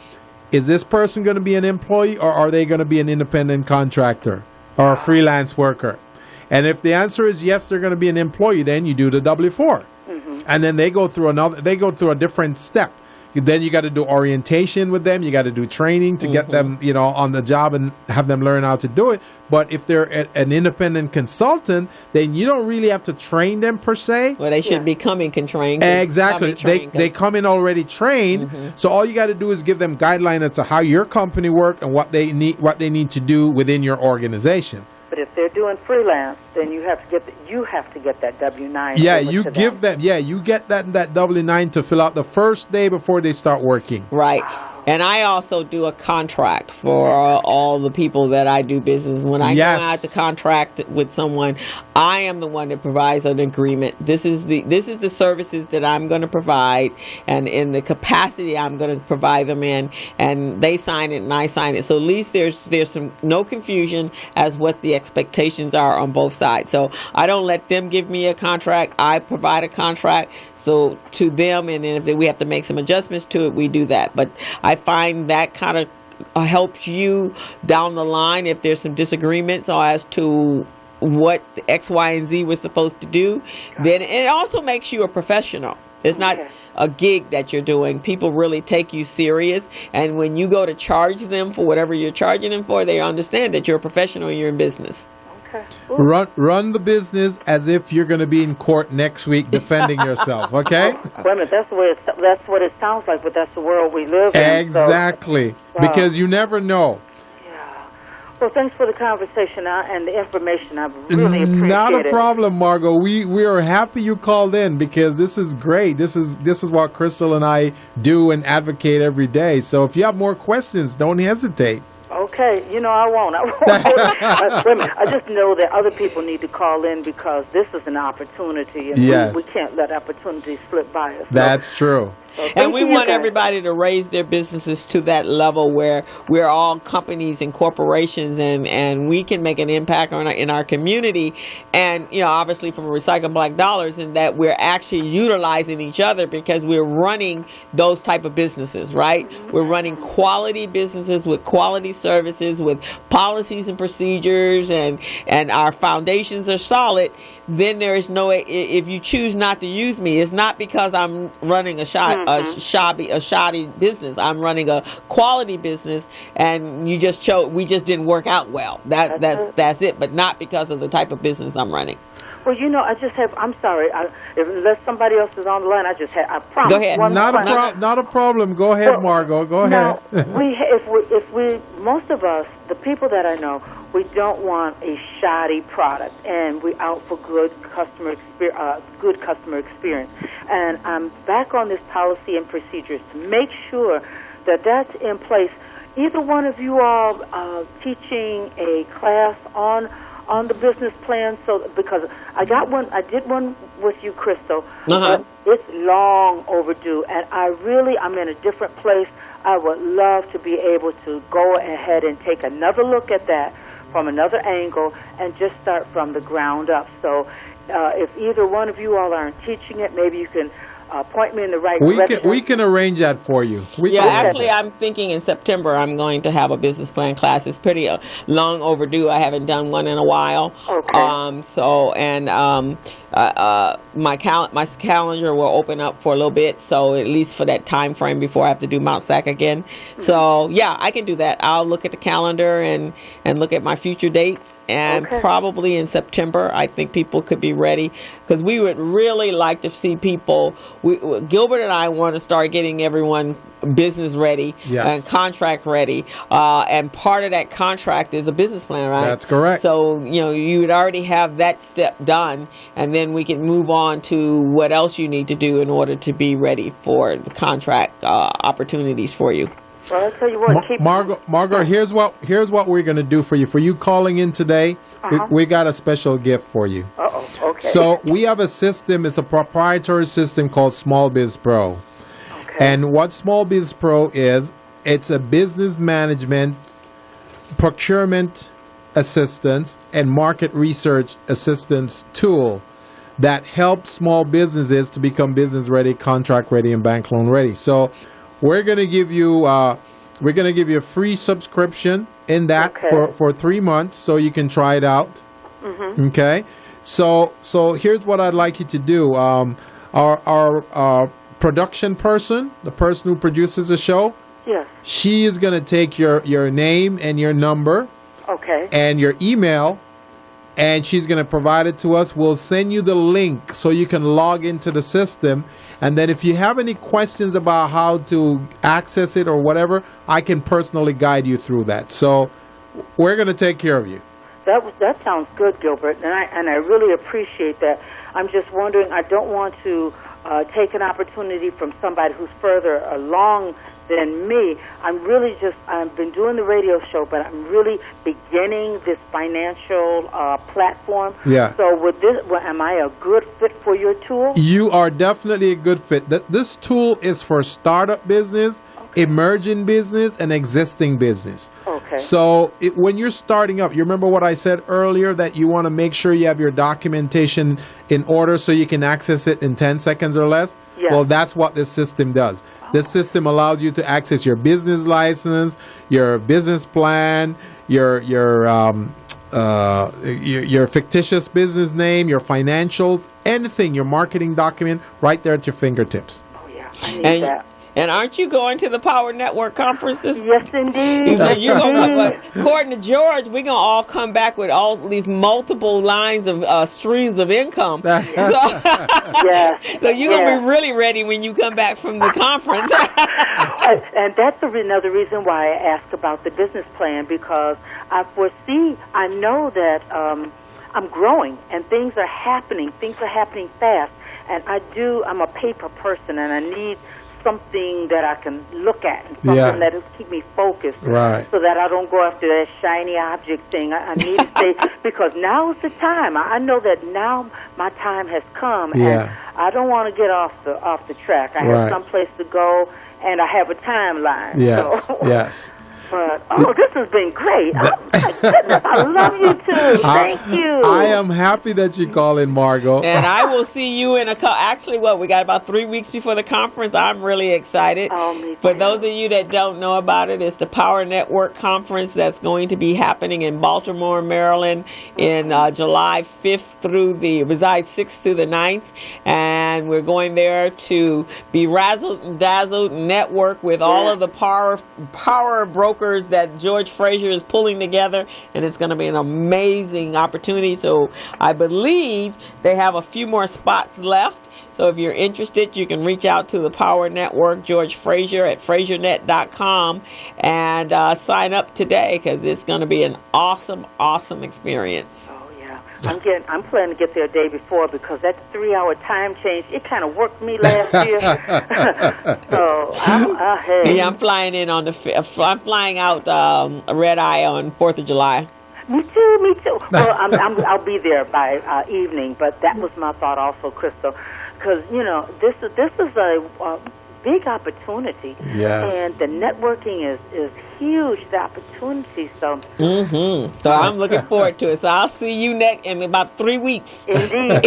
Is this person going to be an employee, or are they going to be an independent contractor or a freelance worker? And if the answer is yes, they're going to be an employee, then you do the W-4. And then they go through a different step. Then you got to do orientation with them. You got to do training to get them, on the job and have them learn how to do it. But if they're an independent consultant, then you don't really have to train them per se. Well, they should be coming trained. Exactly. They come in already trained. So all you got to do is give them guidelines as to how your company works and what they need to do within your organization. But if they're doing freelance, then you have to get that W-9. Yeah, you give them. Yeah, you get that W-9 to fill out the first day before they start working. Right. And I also do a contract for all the people that I do business. When I go out to contract with someone, I am the one that provides an agreement. This is the services that I'm going to provide, and in the capacity I'm going to provide them in, and they sign it and I sign it. So at least there's no confusion as what the expectations are on both sides. So I don't let them give me a contract. I provide a contract. So to them, and then if we have to make some adjustments to it, we do that. But I find that kind of helps you down the line if there's some disagreements as to what X, Y, and Z was supposed to do. Then it also makes you a professional. It's not a gig that you're doing. People really take you serious. And when you go to charge them for whatever you're charging them for, they understand that you're a professional and you're in business. Run the business as if you're going to be in court next week defending yourself, okay? Wait a minute, that's what it sounds like, but that's the world we live in. Exactly, so, because you never know. Yeah. Well, thanks for the conversation and the information. I really appreciate it. Not a problem, Margot. We are happy you called in, because this is great. This is what Crystal and I do and advocate every day. So if you have more questions, don't hesitate. Okay, I won't. Wait a minute. I just know that other people need to call in, because this is an opportunity, and we can't let opportunities slip by us. That's true. And we want everybody to raise their businesses to that level where we're all companies and corporations, and we can make an impact in our community. And, obviously from Recycle Black Dollars, and that we're actually utilizing each other because we're running those type of businesses, right? We're running quality businesses with quality services, with policies and procedures, and our foundations are solid. Then there is no, if you choose not to use me, it's not because I'm running a shoddy business. I'm running a quality business, and we just didn't work out well. That's it, but not because of the type of business I'm running. Well, I'm sorry, unless somebody else is on the line, I promise. Go ahead. Not a problem. Go ahead, Margot. Go ahead. Most of us, the people that I know, we don't want a shoddy product, and we're out for good customer experience. And I'm back on this policy and procedures to make sure that that's in place. Either one of you all teaching a class on the business plan, because I did one with you, Crystal. But it's long overdue, and I'm in a different place. I would love to be able to go ahead and take another look at that from another angle and just start from the ground up. So if either one of you all aren't teaching it, maybe you can point me in the right direction. We can arrange that for you. Actually, I'm thinking in September I'm going to have a business plan class. It's pretty long overdue. I haven't done one in a while. Okay. My calendar will open up for a little bit, so at least for that time frame before I have to do Mount Sac again. So I can do that. I'll look at the calendar and look at my future dates, and probably in September I think people could be ready, because we would really like to see people. Gilbert and I want to start getting everyone business ready and contract ready, and part of that contract is a business plan, right? That's correct. So you would already have that step done, and then we can move on to what else you need to do in order to be ready for the contract opportunities for you. Well, I'll tell you what, Margot, here's what we're going to do for you. For you calling in today, we got a special gift for you. Okay. So we have a system. It's a proprietary system called Small Biz Pro. Okay. And what Small Biz Pro is, it's a business management, procurement assistance, and market research assistance tool that helps small businesses to become business ready, contract ready, and bank loan ready. So we're going to give you a free subscription in that for 3 months, so you can try it out. Okay. So here's what I'd like you to do. Our production person, the person who produces the show, she is going to take your name and your number, and your email, and she's going to provide it to us. We'll send you the link so you can log into the system. And then if you have any questions about how to access it or whatever, I can personally guide you through that. So we're going to take care of you. That sounds good, Gilbert, and I really appreciate that. I'm just wondering, I don't want to take an opportunity from somebody who's further along than me. I've been doing the radio show, but I'm really beginning this financial platform. Yeah. So am I a good fit for your tool? You are definitely a good fit. This tool is for startup business, emerging business, and existing business. Okay. So when you're starting up, you remember what I said earlier, that you want to make sure you have your documentation in order so you can access it in 10 seconds or less? Yeah. Well, that's what this system does. This system allows you to access your business license, your business plan, your fictitious business name, your financials, anything, your marketing document, right there at your fingertips. Oh yeah, I need that. And aren't you going to the Power Network conference this? Yes, indeed. So you're gonna, according to George, we're gonna all come back with all these multiple lines of streams of income. So you're gonna be really ready when you come back from the conference. And that's another reason why I asked about the business plan, because I know that I'm growing and things are happening. Things are happening fast, and I'm a paper person, and I need something that I can look at, and something that will keep me focused, so that I don't go after that shiny object thing. I need to stay, because now is the time. I know that now my time has come, and I don't want to get off the track. I have some place to go, and I have a timeline. Yes, so. yes. But, this has been great. Oh, my goodness, I love you, too. Thank you. I am happy that you call in, Margot. And I will see you in actually, we got about 3 weeks before the conference. I'm really excited. For those of you that don't know about it, it's the Power Network Conference that's going to be happening in Baltimore, Maryland in July 5th through the 6th through the 9th. And we're going there to be razzled and dazzled and network with all of the power brokers that George Frazier is pulling together, and it's going to be an amazing opportunity. So I believe they have a few more spots left. So if you're interested, you can reach out to the Power Network, George Frazier at FrazierNet.com, and sign up today, because it's going to be an awesome, awesome experience. I'm planning to get there a day before, because that 3-hour time change, it kind of worked me last year. So I'm ahead. Yeah, I'm flying in on I'm flying out red eye on 4th of July. Me too. Well, I'll be there by evening, but that was my thought also, Crystal, because this is a big opportunity. Yes. And the networking is huge, the opportunity. So So I'm looking forward to it. So I'll see you next in about 3 weeks. Indeed.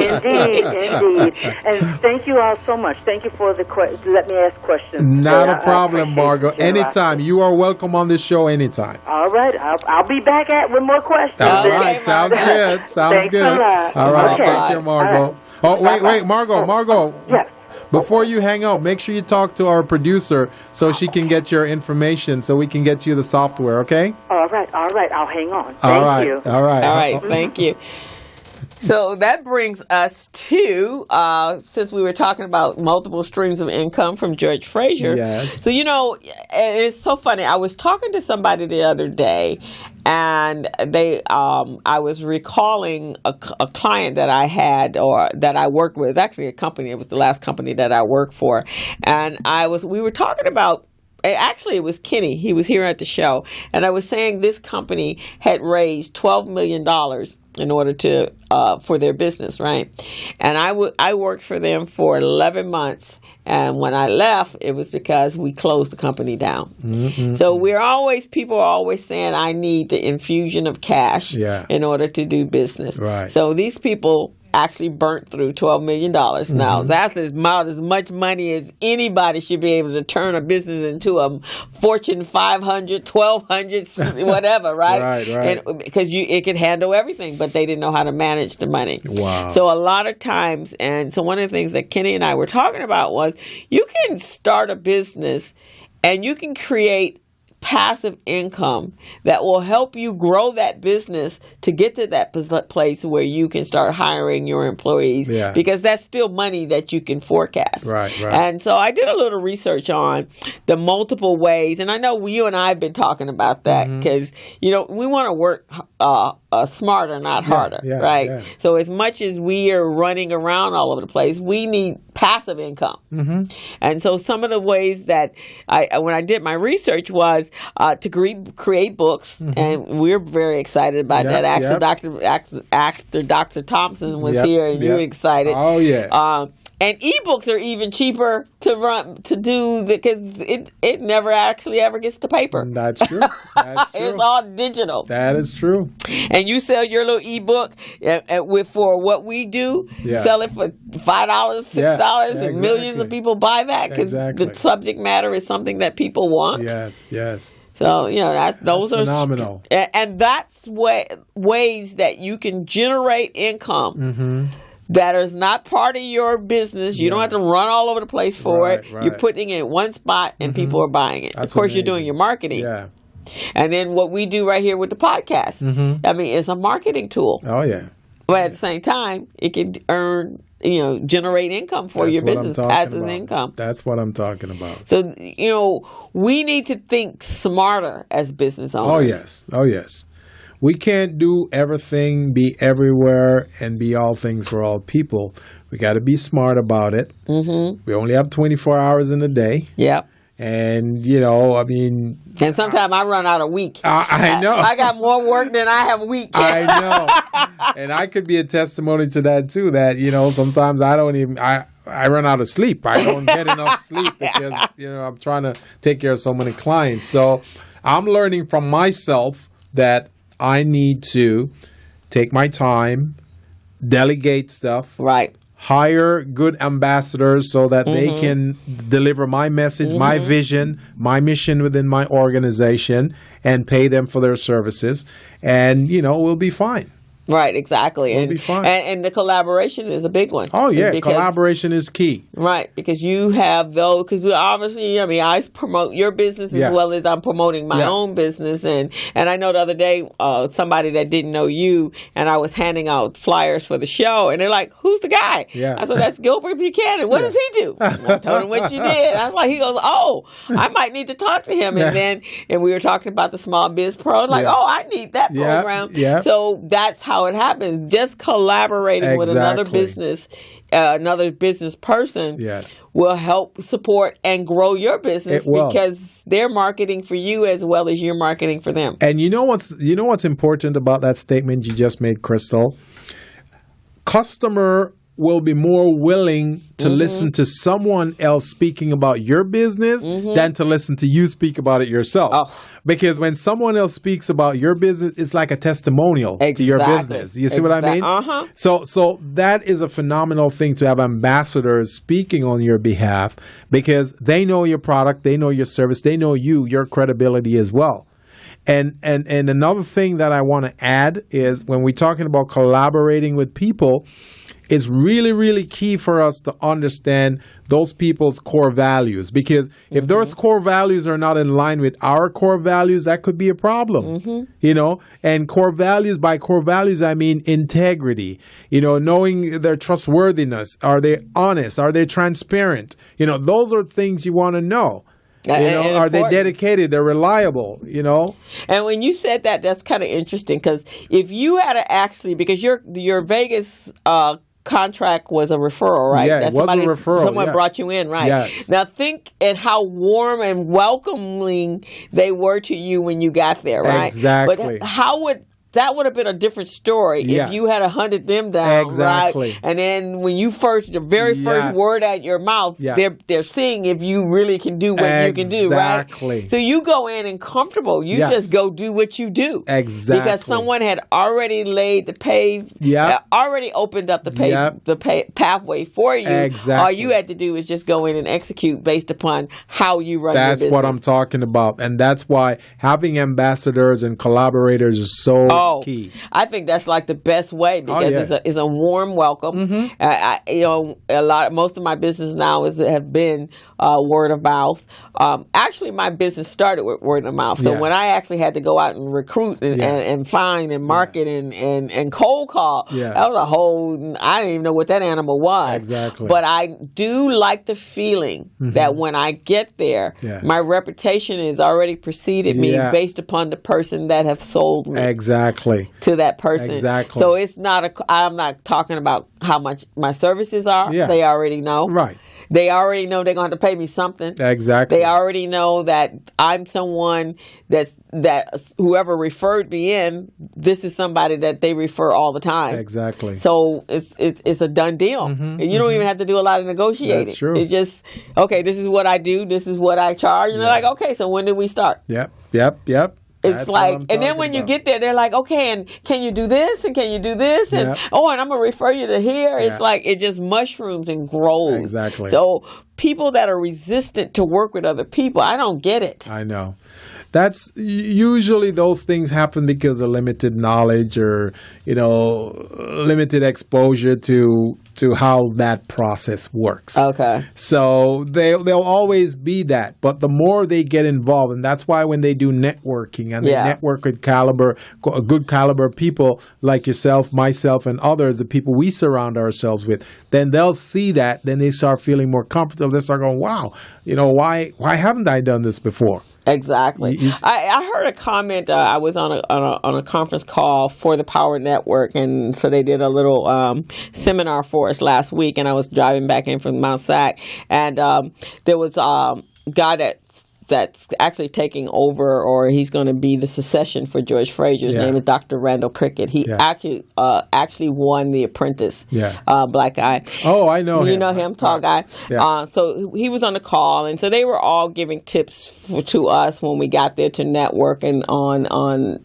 And thank you all so much. Thank you for let me ask questions. Not a problem, Margot. Anytime. You are welcome on this show anytime. All right. I'll be back with more questions. All right. Sounds good. Sounds good. All right. Take care, Margot. Oh, wait, Margot. Yes. Before you hang out, make sure you talk to our producer so she can get your information, so we can get you the software, okay? All right. I'll hang on. Thank you. All right. Thank you. So that brings us to, since we were talking about multiple streams of income from George Frazier. Yes. So, it's so funny. I was talking to somebody the other day, and I was recalling a client that I had, or that I worked with. Actually, a company. It was the last company that I worked for, and we were talking about. Actually, it was Kene. He was here at the show, and I was saying this company had raised $12 million in order to for their business, right? And I worked for them for 11 months, and when I left, it was because we closed the company down. Mm-hmm. So people are always saying, I need the infusion of cash in order to do business. Right. So these people actually burnt through $12 million. Now, that's as much money as anybody should be able to turn a business into a Fortune 500, 1,200, whatever, right? Right. Because it could handle everything, but they didn't know how to manage the money. Wow. So a lot of times, and so one of the things that Kene and I were talking about was, you can start a business and you can create passive income that will help you grow that business to get to that place where you can start hiring your employees, because that's still money that you can forecast. Right. And so I did a little research on the multiple ways, and I know you and I have been talking about that, because we want to work smarter, not harder, right? Yeah. So as much as we are running around all over the place, we need passive income. And so some of the ways that when I did my research was to create books, and we're very excited about that. After Dr. Thompson was here, and you're excited. Oh yeah. And ebooks are even cheaper to do because it never actually ever gets to paper. That's true. It's all digital. That is true. And you sell your little ebook for what we do. Sell it for $5, $6, and millions of people buy that because the subject matter is something that people want. Yes. So those are phenomenal. And that's ways that you can generate income. That is not part of your business. You don't have to run all over the place for it. Right. You're putting it in one spot and people are buying it. Of course, you're doing your marketing. Yeah. And then what we do right here with the podcast, I mean, it's a marketing tool. Oh, yeah. But at the same time, it can generate income for your business, passive income. That's what I'm talking about. So, we need to think smarter as business owners. Oh, yes. We can't do everything, be everywhere, and be all things for all people. We got to be smart about it. Mm-hmm. We only have 24 hours in a day. Yep. And, you know, I mean... And sometimes I run out a week. I know. I got more work than I have a week. I know. And I could be a testimony to that, too, that, you know, sometimes I don't even... I run out of sleep. I don't get enough sleep because, you know, I'm trying to take care of so many clients. So I'm learning from myself that I need to take my time, delegate stuff. Right. Hire good ambassadors so that they can deliver my message, my vision, my mission within my organization, and pay them for their services. And, you know, we'll be fine. Right, exactly. We'll be fine. And the collaboration is a big one. Oh, yeah. Collaboration is key. Right, because you have those, because obviously, I mean, I promote your business as well as I'm promoting my own business. And I know the other day, somebody that didn't know you, and I was handing out flyers for the show, and they're like, who's the guy? Yeah. I said, that's Gilbert Buchanan. What does he do? I told him what you did. I was like, he goes, oh, I might need to talk to him. And we were talking about the Small Biz Pro. Like, oh, I need that program. Yeah. So that's how it happens. Just collaborating with another business person will help support and grow your business because they're marketing for you as well as you're marketing for them. And you know what's important about that statement you just made, Crystal? Customer will be more willing to listen to someone else speaking about your business than to listen to you speak about it yourself. Oh. Because when someone else speaks about your business, it's like a testimonial to your business. You see what I mean? Uh-huh. So that is a phenomenal thing to have ambassadors speaking on your behalf because they know your product, they know your service, they know you, your credibility as well. And another thing that I want to add is when we're talking about collaborating with people, it's really, really key for us to understand those people's core values. Because if those core values are not in line with our core values, that could be a problem. You know, and by core values, I mean integrity, you know, knowing their trustworthiness. Are they honest? Are they transparent? You know, those are things you want to know. You know, are they dedicated? They're reliable, you know? And when you said that, that's kind of interesting because if you had to actually, because your Vegas contract was a referral, right? Yeah, it was a referral. Someone brought you in, right? Yes. Now think at how warm and welcoming they were to you when you got there, right? Exactly. But that would have been a different story if you had hunted them down, right? And then when you the very first word out your mouth, they're seeing if you really can do what you can do, right? So you go in and comfortable. You just go do what you do. Exactly. Because someone had already laid the already opened up the pathway for you. Exactly. All you had to do is just go in and execute based upon how you run your business. That's what I'm talking about. And that's why having ambassadors and collaborators is so key. I think that's like the best way because it's a warm welcome. Most of my business now have been word of mouth. Actually, my business started with word of mouth. So when I actually had to go out and recruit and find and market and cold call, that was a whole. I didn't even know what that animal was. Exactly. But I do like the feeling that when I get there, my reputation has already preceded me based upon the person that have sold me. Exactly. To that person. Exactly. So it's not I'm not talking about how much my services are. Yeah. They already know. Right. They already know they're going to have to pay me something. Exactly. They already know that I'm someone that whoever referred me in, this is somebody that they refer all the time. Exactly. So it's a done deal. And you don't even have to do a lot of negotiating. That's true. It's just, okay, this is what I do. This is what I charge. And they're like, okay, so when did we start? Yep. It's like, and then when you get there, they're like, okay, and can you do this? And can you do this? And and I'm going to refer you to here. It's like, it just mushrooms and grows. Exactly. So people that are resistant to work with other people, I don't get it. I know. That's usually those things happen because of limited knowledge or, limited exposure to how that process works. Okay. So they'll always be that. But the more they get involved, and that's why when they do networking and they network with good caliber people like yourself, myself, and others, the people we surround ourselves with, then they'll see that. Then they start feeling more comfortable. They start going, wow, why haven't I done this before? Exactly. I heard a comment. I was on a conference call for the Power Network, and so they did a little seminar for us last week. And I was driving back in from Mount Sac, and there was a guy that's actually taking over, or he's going to be the succession for George Frazier's name is Dr. Randall Prickett. He actually won The Apprentice. Black guy. Oh, I know him. You know him, tall guy. Yeah. So he was on the call, and so they were all giving tips to us when we got there to network and on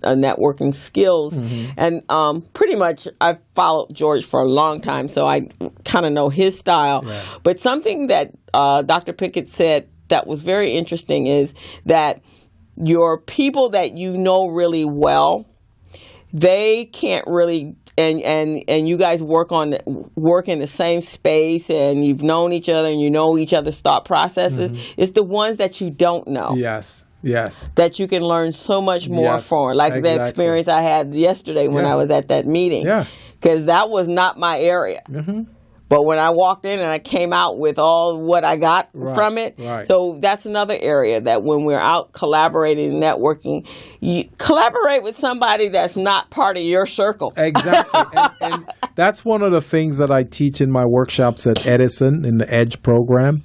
networking skills. And pretty much I've followed George for a long time, so I kind of know his style. But something that Dr. Prickett said that was very interesting is that your people that you know really well, they can't really, and you guys work in the same space, and you've known each other and you know each other's thought processes. It's the ones that you don't know. Yes. That you can learn so much more from. Like the experience I had yesterday when I was at that meeting. Because that was not my area. But when I walked in and I came out with all what I got from it, so that's another area that when we're out collaborating and networking, you collaborate with somebody that's not part of your circle. Exactly. and that's one of the things that I teach in my workshops at Edison in the EDGE program.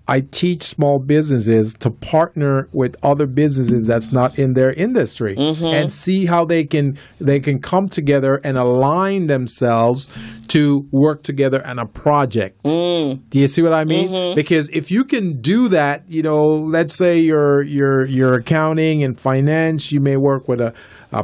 I teach small businesses to partner with other businesses that's not in their industry and see how they can come together and align themselves to work together on a project. Do you see what I mean? Because if you can do that, let's say your accounting and finance, you may work with a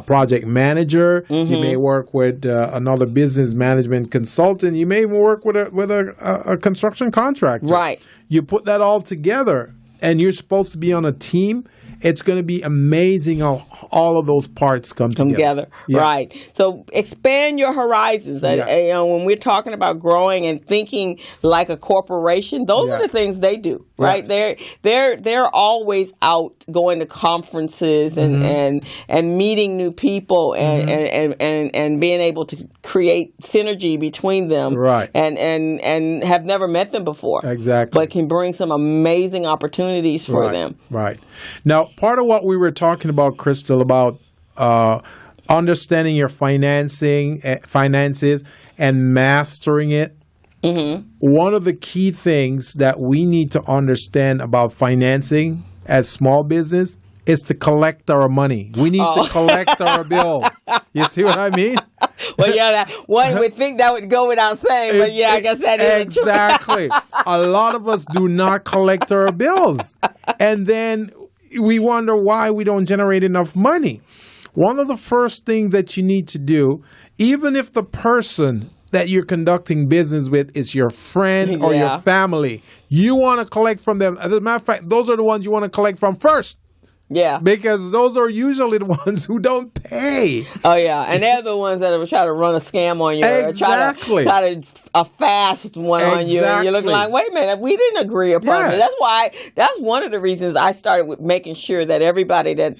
project manager, you may work with another business management consultant, you may even work with a construction contractor. Right. You put that all together, and you're supposed to be on a team. It's going to be amazing how all of those parts come together. Right. So expand your horizons. When we're talking about growing and thinking like a corporation, those are the things they do. Right. They're always out going to conferences and meeting new people and being able to create synergy between them. Right. And have never met them before. Exactly. But can bring some amazing opportunities for them. Right. Now, part of what we were talking about, Crystal, about understanding your finances and mastering it. One of the key things that we need to understand about financing as small business is to collect our money. We need to collect our bills. You see what I mean? Well, one would think that would go without saying, but I guess that is exactly. A lot of us do not collect our bills, and then we wonder why we don't generate enough money. One of the first things that you need to do, even if the person that you're conducting business with is your friend or your family, you want to collect from them. As a matter of fact, those are the ones you want to collect from first. Yeah. Because those are usually the ones who don't pay. Oh, yeah. And they're the ones that try to run a scam on you. Exactly. Or try to a fast one on you. And you're looking like, wait a minute, we didn't agree upon it. That's one of the reasons I started with making sure that everybody that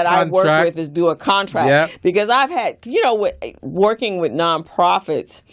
I work with is do a contract. Yep. Because I've had, working with nonprofits,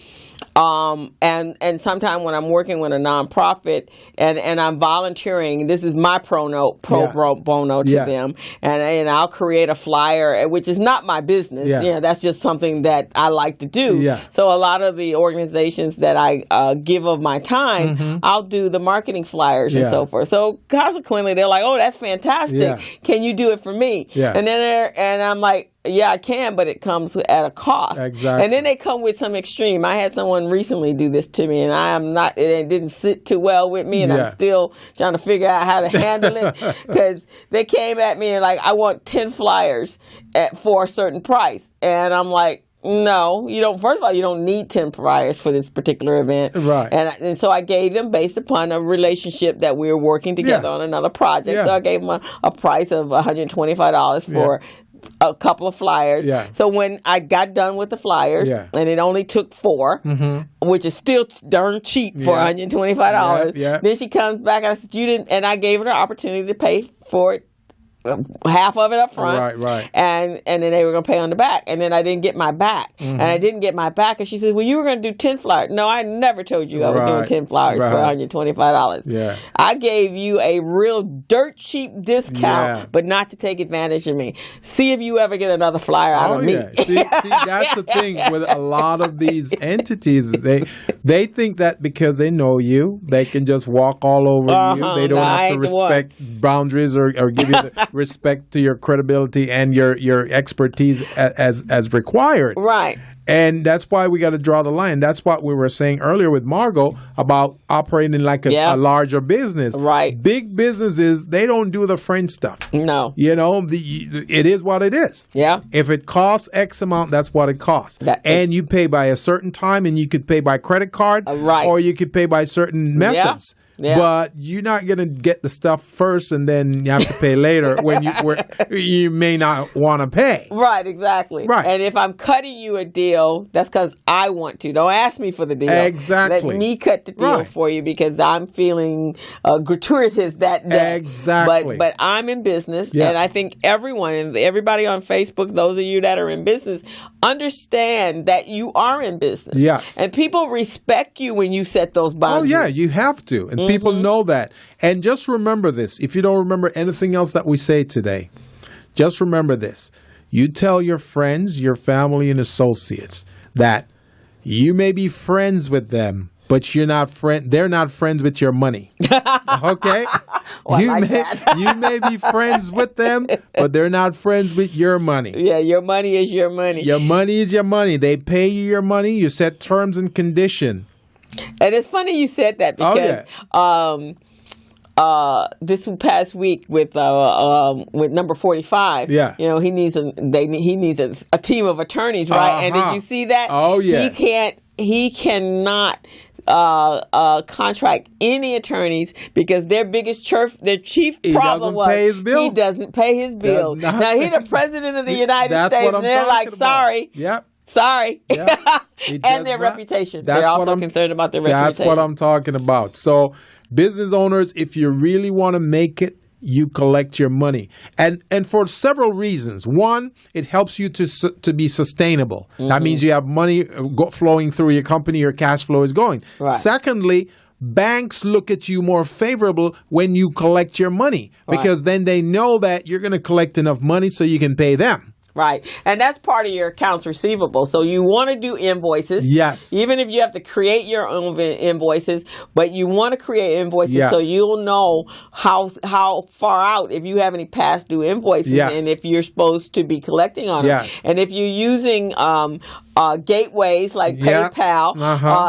and sometimes when I'm working with a nonprofit and I'm volunteering, this is my pro bono to them, and I'll create a flyer, which is not my business. That's just something that I like to do. So a lot of the organizations that I give of my time, I'll do the marketing flyers and so forth. So consequently, they're like, "Oh, that's fantastic! Can you do it for me?" And then I'm like, yeah, I can, but it comes at a cost. Exactly. And then they come with some extreme. I had someone recently do this to me, and it didn't sit too well with me, and I'm still trying to figure out how to handle it, because they came at me and like, I want 10 flyers for a certain price. And I'm like, no, you don't. First of all, you don't need 10 flyers for this particular event. Right. And so I gave them based upon a relationship that we were working together on another project. So I gave them a price of $125 for a couple of flyers. So when I got done with the flyers, and it only took 4, which is still darn cheap for $125. Then she comes back and I said, "You didn't," and I gave her the opportunity to pay for it half of it up front. Right. And then they were going to pay on the back. And then I didn't get my back. Mm-hmm. And I didn't get my back. And she said, well, you were going to do 10 flyers. No, I never told you I was doing 10 flyers for $125. Yeah. I gave you a real dirt cheap discount, but not to take advantage of me. See if you ever get another flyer out of me. See, that's the thing with a lot of these entities. They think that because they know you, they can just walk all over you. They don't have to respect boundaries or give you the respect to your credibility and your expertise as required. Right. And that's why we got to draw the line. That's what we were saying earlier with Margot about operating like a larger business. Right. Big businesses, they don't do the fringe stuff. No. You know, it is what it is. Yeah. If it costs X amount, that's what it costs. And you pay by a certain time, and you could pay by credit card, or you could pay by certain methods. Yeah. But you're not going to get the stuff first and then you have to pay later when you may not want to pay. Right, exactly. Right. And if I'm cutting you a deal, that's because I want to. Don't ask me for the deal. Exactly. Let me cut the deal for you because I'm feeling gratuitous that day. Exactly. But I'm in business, and I think everybody on Facebook, those of you that are in business, understand that you are in business. Yes. And people respect you when you set those boundaries. Oh, yeah, you have to. And people know that. And just remember this. If you don't remember anything else that we say today, just remember this. You tell your friends, your family, and associates that you may be friends with them, but they're not friends with your money. Okay? You may be friends with them, but they're not friends with your money. Yeah, your money is your money. Your money is your money. They pay you your money. You set terms and conditions. And it's funny you said that because this past week with number 45, he needs a team of attorneys, right? And did you see that? Oh yeah. He cannot contract any attorneys because their chief problem was he doesn't pay his bill. Now he's the president of the United States, and they're like, sorry. Yep. Sorry. Yeah, and their reputation. They're also concerned about their reputation. That's what I'm talking about. So business owners, if you really want to make it, you collect your money. And for several reasons. One, it helps you to be sustainable. Mm-hmm. That means you have money flowing through your company, your cash flow is going. Right. Secondly, banks look at you more favorable when you collect your money because then they know that you're going to collect enough money so you can pay them. Right. And that's part of your accounts receivable. So you want to do invoices. Yes. Even if you have to create your own invoices, but you want to create invoices so you'll know how far out if you have any past due invoices and if you're supposed to be collecting on them. And if you're using gateways like PayPal,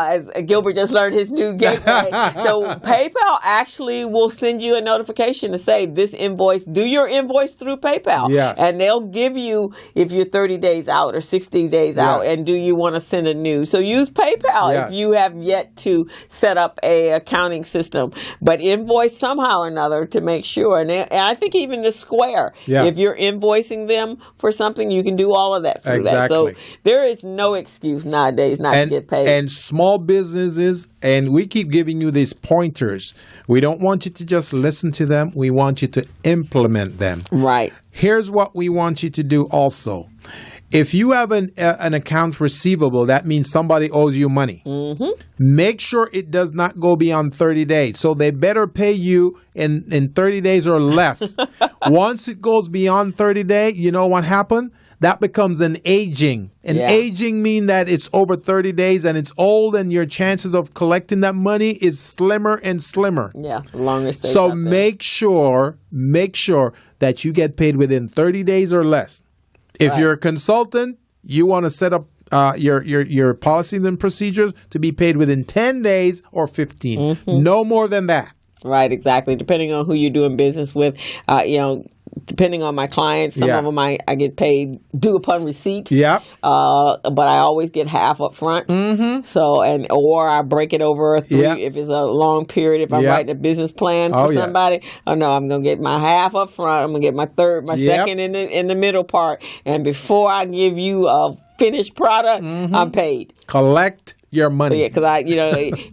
as Gilbert just learned his new gateway. So PayPal actually will send you a notification to say do your invoice through PayPal. Yes. And they'll give you if you're 30 days out or 60 days out, and do you want to send a new? So use PayPal if you have yet to set up a accounting system, but invoice somehow or another to make sure. And I think even the Square, if you're invoicing them for something, you can do all of that through that. So there is no excuse nowadays not to get paid. And small businesses, and we keep giving you these pointers. We don't want you to just listen to them. We want you to implement them. Right. Here's what we want you to do also. If you have an account receivable, that means somebody owes you money. Mm-hmm. Make sure it does not go beyond 30 days. So they better pay you in 30 days or less. Once it goes beyond 30 days, you know what happened? That becomes an aging. Aging means that it's over 30 days and it's old, and your chances of collecting that money is slimmer and slimmer. Yeah, the longer it stays So out make sure that you get paid within 30 days or less. If you're a consultant, you want to set up your policies and procedures to be paid within 10 days or 15. Mm-hmm. No more than that. Right, exactly. Depending on who you're doing business with, depending on my clients, some of them I get paid due upon receipt. Yeah. But I always get half up front. Mm-hmm. So or I break it over if it's a long period. If I'm writing a business plan for somebody, I'm gonna get my half up front. I'm gonna get my second in the middle part, and before I give you a finished product, I'm paid. Collect your money. Yeah, because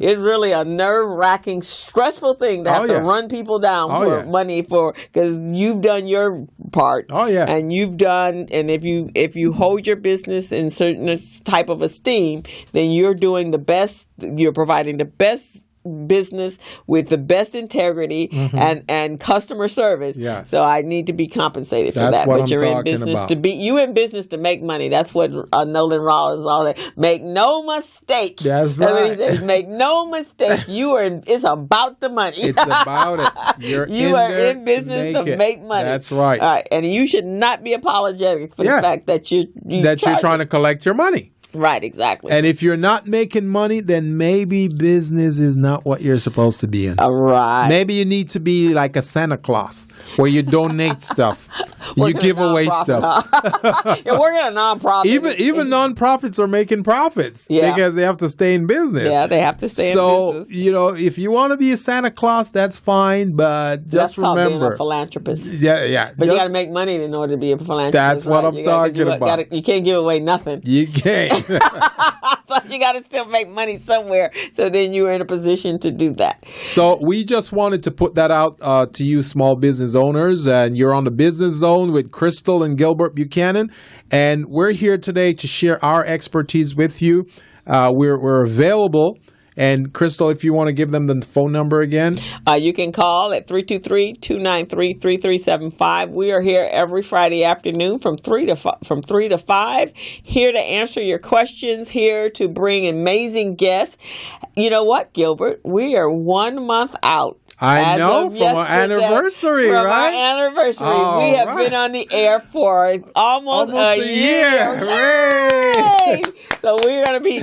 it's really a nerve-wracking, stressful thing to have to run people down for money because you've done your part. Oh yeah, and if you hold your business in certain type of esteem, then you're doing the best. You're providing the best business with the best integrity and customer service. Yes. So I need to be compensated for that. What but you're in business to make money. That's what Nolan Rollins all that. Make no mistake. That's right. What he says. Make no mistake. It's about the money. It's about it. You are in business to make money. That's right. All right. And you should not be apologetic for the fact that you're trying to collect your money. Right, exactly. And if you're not making money, then maybe business is not what you're supposed to be in. Right. Maybe you need to be like a Santa Claus, where you donate stuff, you give away stuff. You're working at a nonprofit. Even nonprofits are making profits because they have to stay in business. Yeah, they have to stay in business. So, if you want to be a Santa Claus, that's fine, but just remember, being a philanthropist. Yeah. But you got to make money in order to be a philanthropist. That's what I'm talking about. You can't give away nothing. You can't. So you got to still make money somewhere. So then you're in a position to do that. So we just wanted to put that out to you small business owners. And you're on the Business Zone with Crystal and Gilbert Buchanan. And we're here today to share our expertise with you. We're available. And Crystal, if you want to give them the phone number again. You can call at 323-293-3375. We are here every Friday afternoon from 3 to 5, here to answer your questions, here to bring amazing guests. You know what, Gilbert? We are 1 month out. I know, from our anniversary, right? From our anniversary. We have been on the air for almost a year. Hooray! So we're going to be,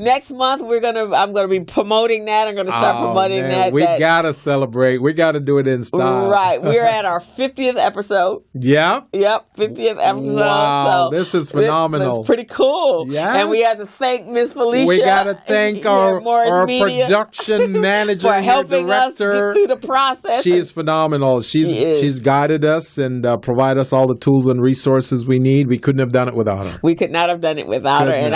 next month, I'm going to be promoting that. I'm going to start promoting that. We got to celebrate. We got to do it in style. Right. We're at our 50th episode. Yep. 50th episode. Wow, so this is phenomenal. It's pretty cool. Yes. And we have to thank Miss Felicia. We got to thank our production manager, for helping director. us get through the process. She is phenomenal. She's guided us and provided us all the tools and resources we need. We couldn't have done it without her. We could not have done it without her. And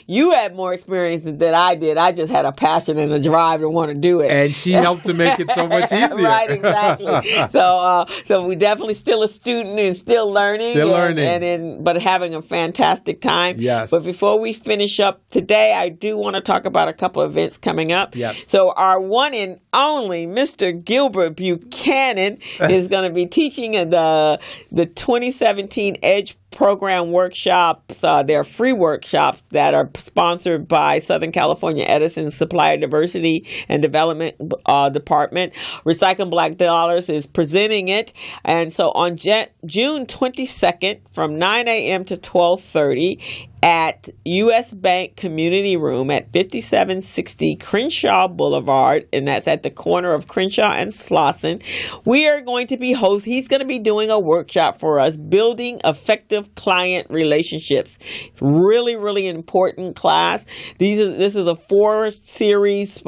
you had more experience than I did. I just had a passion and a drive to want to do it. And she helped to make it so much easier. Right, exactly. So we definitely still a student and still learning. But having a fantastic time. Yes. But before we finish up today, I do want to talk about a couple of events coming up. Yes. So our one and only Mr. Gilbert Buchanan is going to be teaching the 2017 Edge program workshops. They're free workshops that are sponsored by Southern California Edison Supplier Diversity and Development Department. Recycling Black Dollars is presenting it. And so on June 22nd from 9 a.m. to 12:30 at U.S. Bank Community Room at 5760 Crenshaw Boulevard, and that's at the corner of Crenshaw and Slauson. We are going to be he's going to be doing a workshop for us, building effective client relationships. Really, really important class. This is a 4-series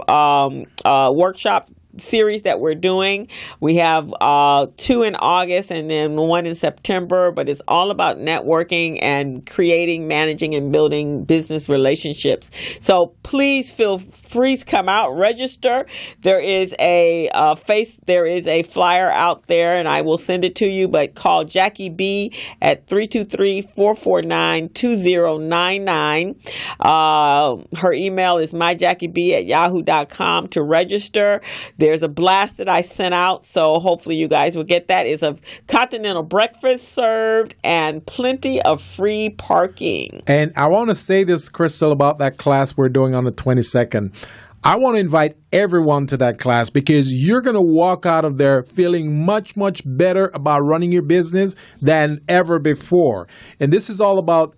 workshop series that we're doing. We have 2 in August and then 1 in September, but it's all about networking and creating, managing, and building business relationships. So please feel free to come out, register. There is a flyer out there, and I will send it to you, but call Jackie B at 323-449-2099. Her email is myjackieb@yahoo.com to register. There's a blast that I sent out, so hopefully you guys will get that. It's a continental breakfast served and plenty of free parking. And I want to say this, Crystal, about that class we're doing on the 22nd. I want to invite everyone to that class because you're going to walk out of there feeling much, much better about running your business than ever before. And this is all about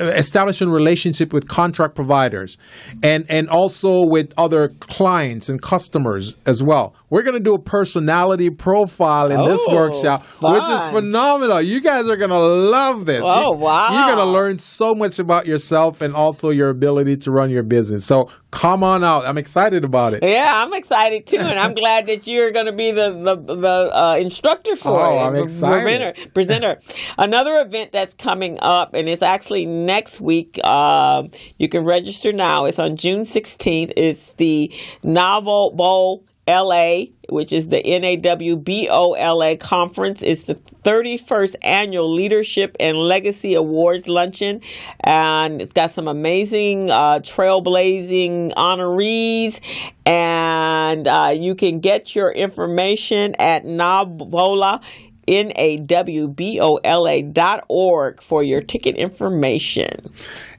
establishing relationship with contract providers and also with other clients and customers as well. We're going to do a personality profile in this workshop, which is phenomenal. You guys are going to love this. Oh, wow. You're going to learn so much about yourself and also your ability to run your business. So come on out. I'm excited about it. Yeah, I'm excited too. And I'm glad that you're going to be the instructor for it. I'm excited. Presenter. Another event that's coming up, and it's actually next week, you can register now. It's on June 16th. It's the Novel Bowl LA, which is the NAWBOLA conference. It's the 31st annual Leadership and Legacy Awards luncheon, and it's got some amazing trailblazing honorees, and you can get your information at NAWBOLA.org for your ticket information.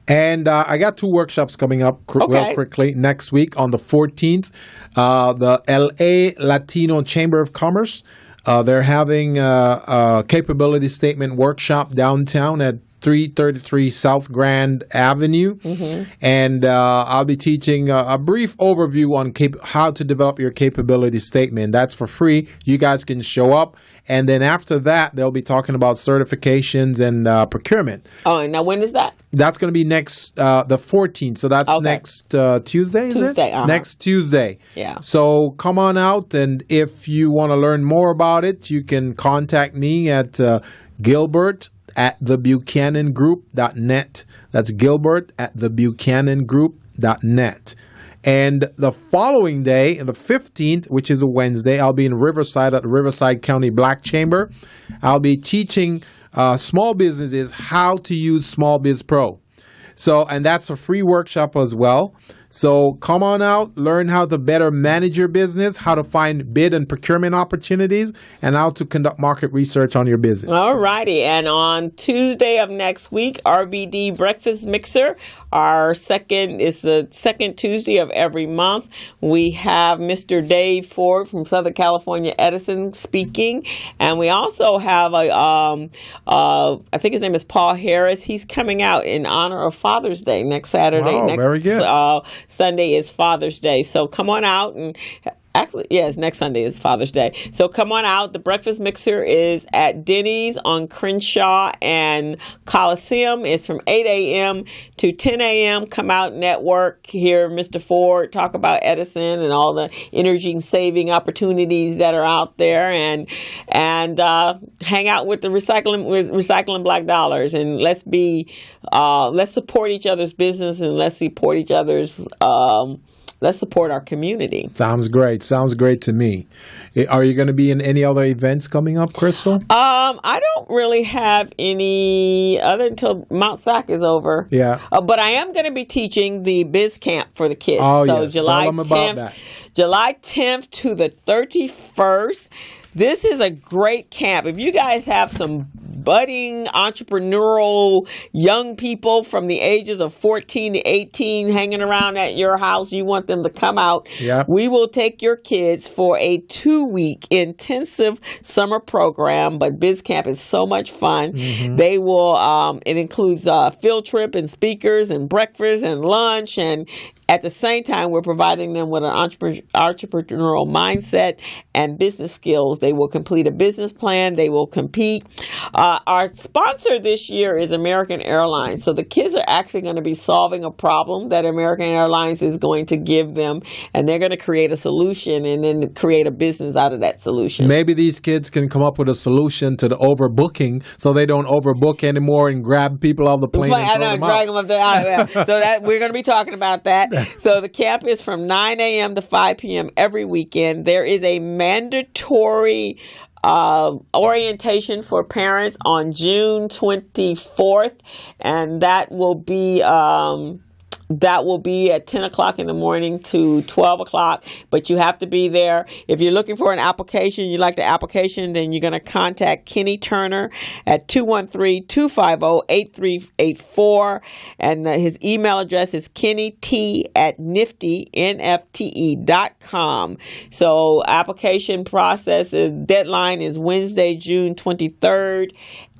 And I got 2 workshops coming up real quickly next week on the 14th. The LA Latino Chamber of Commerce, they're having a capability statement workshop downtown at 333 South Grand Avenue. And I'll be teaching a brief overview on how to develop your capability statement. That's for free. You guys can show up. And then after that, they'll be talking about certifications and procurement. Oh, and now when is that? That's going to be next, the 14th. So that's next Tuesday, is Tuesday, it? Next Tuesday. Yeah. So come on out. And if you want to learn more about it, you can contact me at Gilbert at thebuchanangroup.net. That's Gilbert at thebuchanangroup.net. And the following day, the 15th, which is a Wednesday, I'll be in Riverside at the Riverside County Black Chamber. I'll be teaching small businesses how to use Small Biz Pro. So, and that's a free workshop as well. So come on out, learn how to better manage your business, how to find bid and procurement opportunities, and how to conduct market research on your business. All righty. And on Tuesday of next week, RBD Breakfast Mixer, is the second Tuesday of every month. We have Mr. Dave Ford from Southern California Edison speaking. And we also have I think his name is Paul Harris. He's coming out in honor of Father's Day next Saturday. Oh, very good. Sunday is Father's Day. So come on out and actually, yes, next Sunday is Father's Day. So come on out. The Breakfast Mixer is at Denny's on Crenshaw and Coliseum. It's from 8 a.m. to 10 a.m. Come out, network, hear Mr. Ford talk about Edison and all the energy saving opportunities that are out there, and hang out with the recycling black dollars, and let's support each other's business, and let's support each other's let's support our community. Sounds great. Sounds great to me. Are you going to be in any other events coming up, Crystal? I don't really have any other until Mount SAC is over. Yeah. But I am going to be teaching the BizCamp for the kids. Oh, so yes. July Tell them 10th, about that. July 10th to the 31st. This is a great camp. If you guys have some budding entrepreneurial young people from the ages of 14 to 18 hanging around at your house, you want them to come out. Yep. We will take your kids for a 2-week intensive summer program, but BizCamp is so much fun. Mm-hmm. They will, it includes a field trip and speakers and breakfast and lunch, and at the same time, we're providing them with an entrepreneurial mindset and business skills. They will complete a business plan. They will compete. Our sponsor this year is American Airlines. So the kids are actually going to be solving a problem that American Airlines is going to give them, and they're going to create a solution and then create a business out of that solution. Maybe these kids can come up with a solution to the overbooking so they don't overbook anymore and grab people off the plane and throw them drag them up there. So that we're going to be talking about that. So the camp is from 9 a.m. to 5 p.m. every weekend. There is a mandatory orientation for parents on June 24th, and that will be at 10 o'clock in the morning to 12 o'clock, but you have to be there. If you're looking for an application, you like the application, then you're going to contact Kene Turner at 213-250-8384, and his email address is kennet@nfte.com. So application process deadline is Wednesday, June 23rd,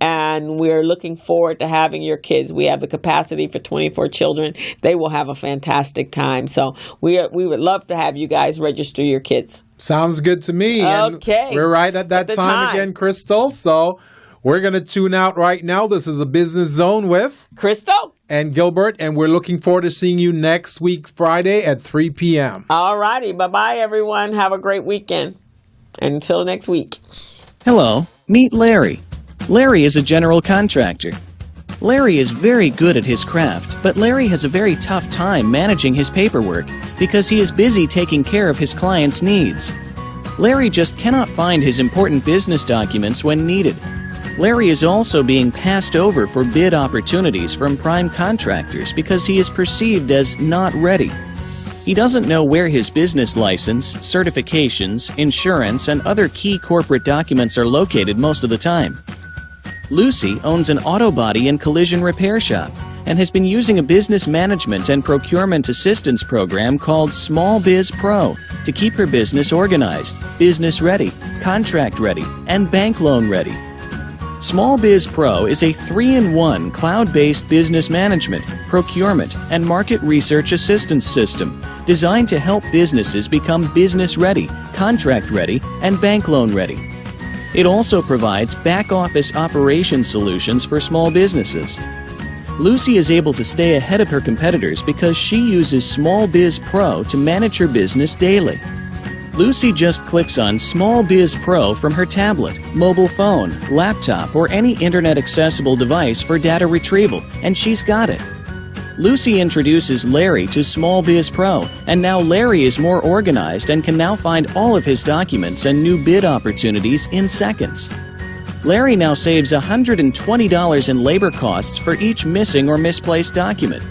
and we're looking forward to having your kids. We have the capacity for 24 children. They will have a fantastic time. So we would love to have you guys register your kids. Sounds good to me. Okay. And we're right at that time again, Crystal. So we're going to tune out right now. This is a Business Zone with Crystal and Gilbert, and we're looking forward to seeing you next week, Friday at 3 p.m. All righty. Bye-bye, everyone. Have a great weekend. Until next week. Hello. Meet Larry. Larry is a general contractor. Larry is very good at his craft, but Larry has a very tough time managing his paperwork because he is busy taking care of his clients' needs. Larry just cannot find his important business documents when needed. Larry is also being passed over for bid opportunities from prime contractors because he is perceived as not ready. He doesn't know where his business license, certifications, insurance, and other key corporate documents are located most of the time. Lucy owns an auto body and collision repair shop and has been using a business management and procurement assistance program called Small Biz Pro to keep her business organized, business ready, contract ready, and bank loan ready. Small Biz Pro is a 3-in-1 cloud-based business management, procurement, and market research assistance system designed to help businesses become business ready, contract ready, and bank loan ready. It also provides back-office operation solutions for small businesses. Lucy is able to stay ahead of her competitors because she uses Small Biz Pro to manage her business daily. Lucy just clicks on Small Biz Pro from her tablet, mobile phone, laptop, or any internet-accessible device for data retrieval, and she's got it. Lucy introduces Larry to Small Biz Pro, and now Larry is more organized and can now find all of his documents and new bid opportunities in seconds. Larry now saves $120 in labor costs for each missing or misplaced document.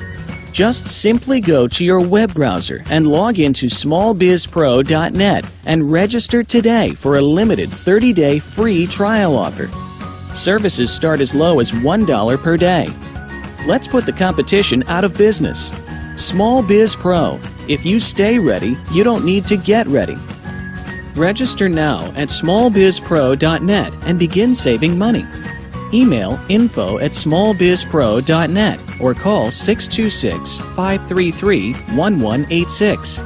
Just simply go to your web browser and log into smallbizpro.net and register today for a limited 30-day free trial offer. Services start as low as $1 per day. Let's put the competition out of business. Small Biz Pro. If you stay ready, you don't need to get ready. Register now at smallbizpro.net and begin saving money. Email info@smallbizpro.net or call 626-533-1186.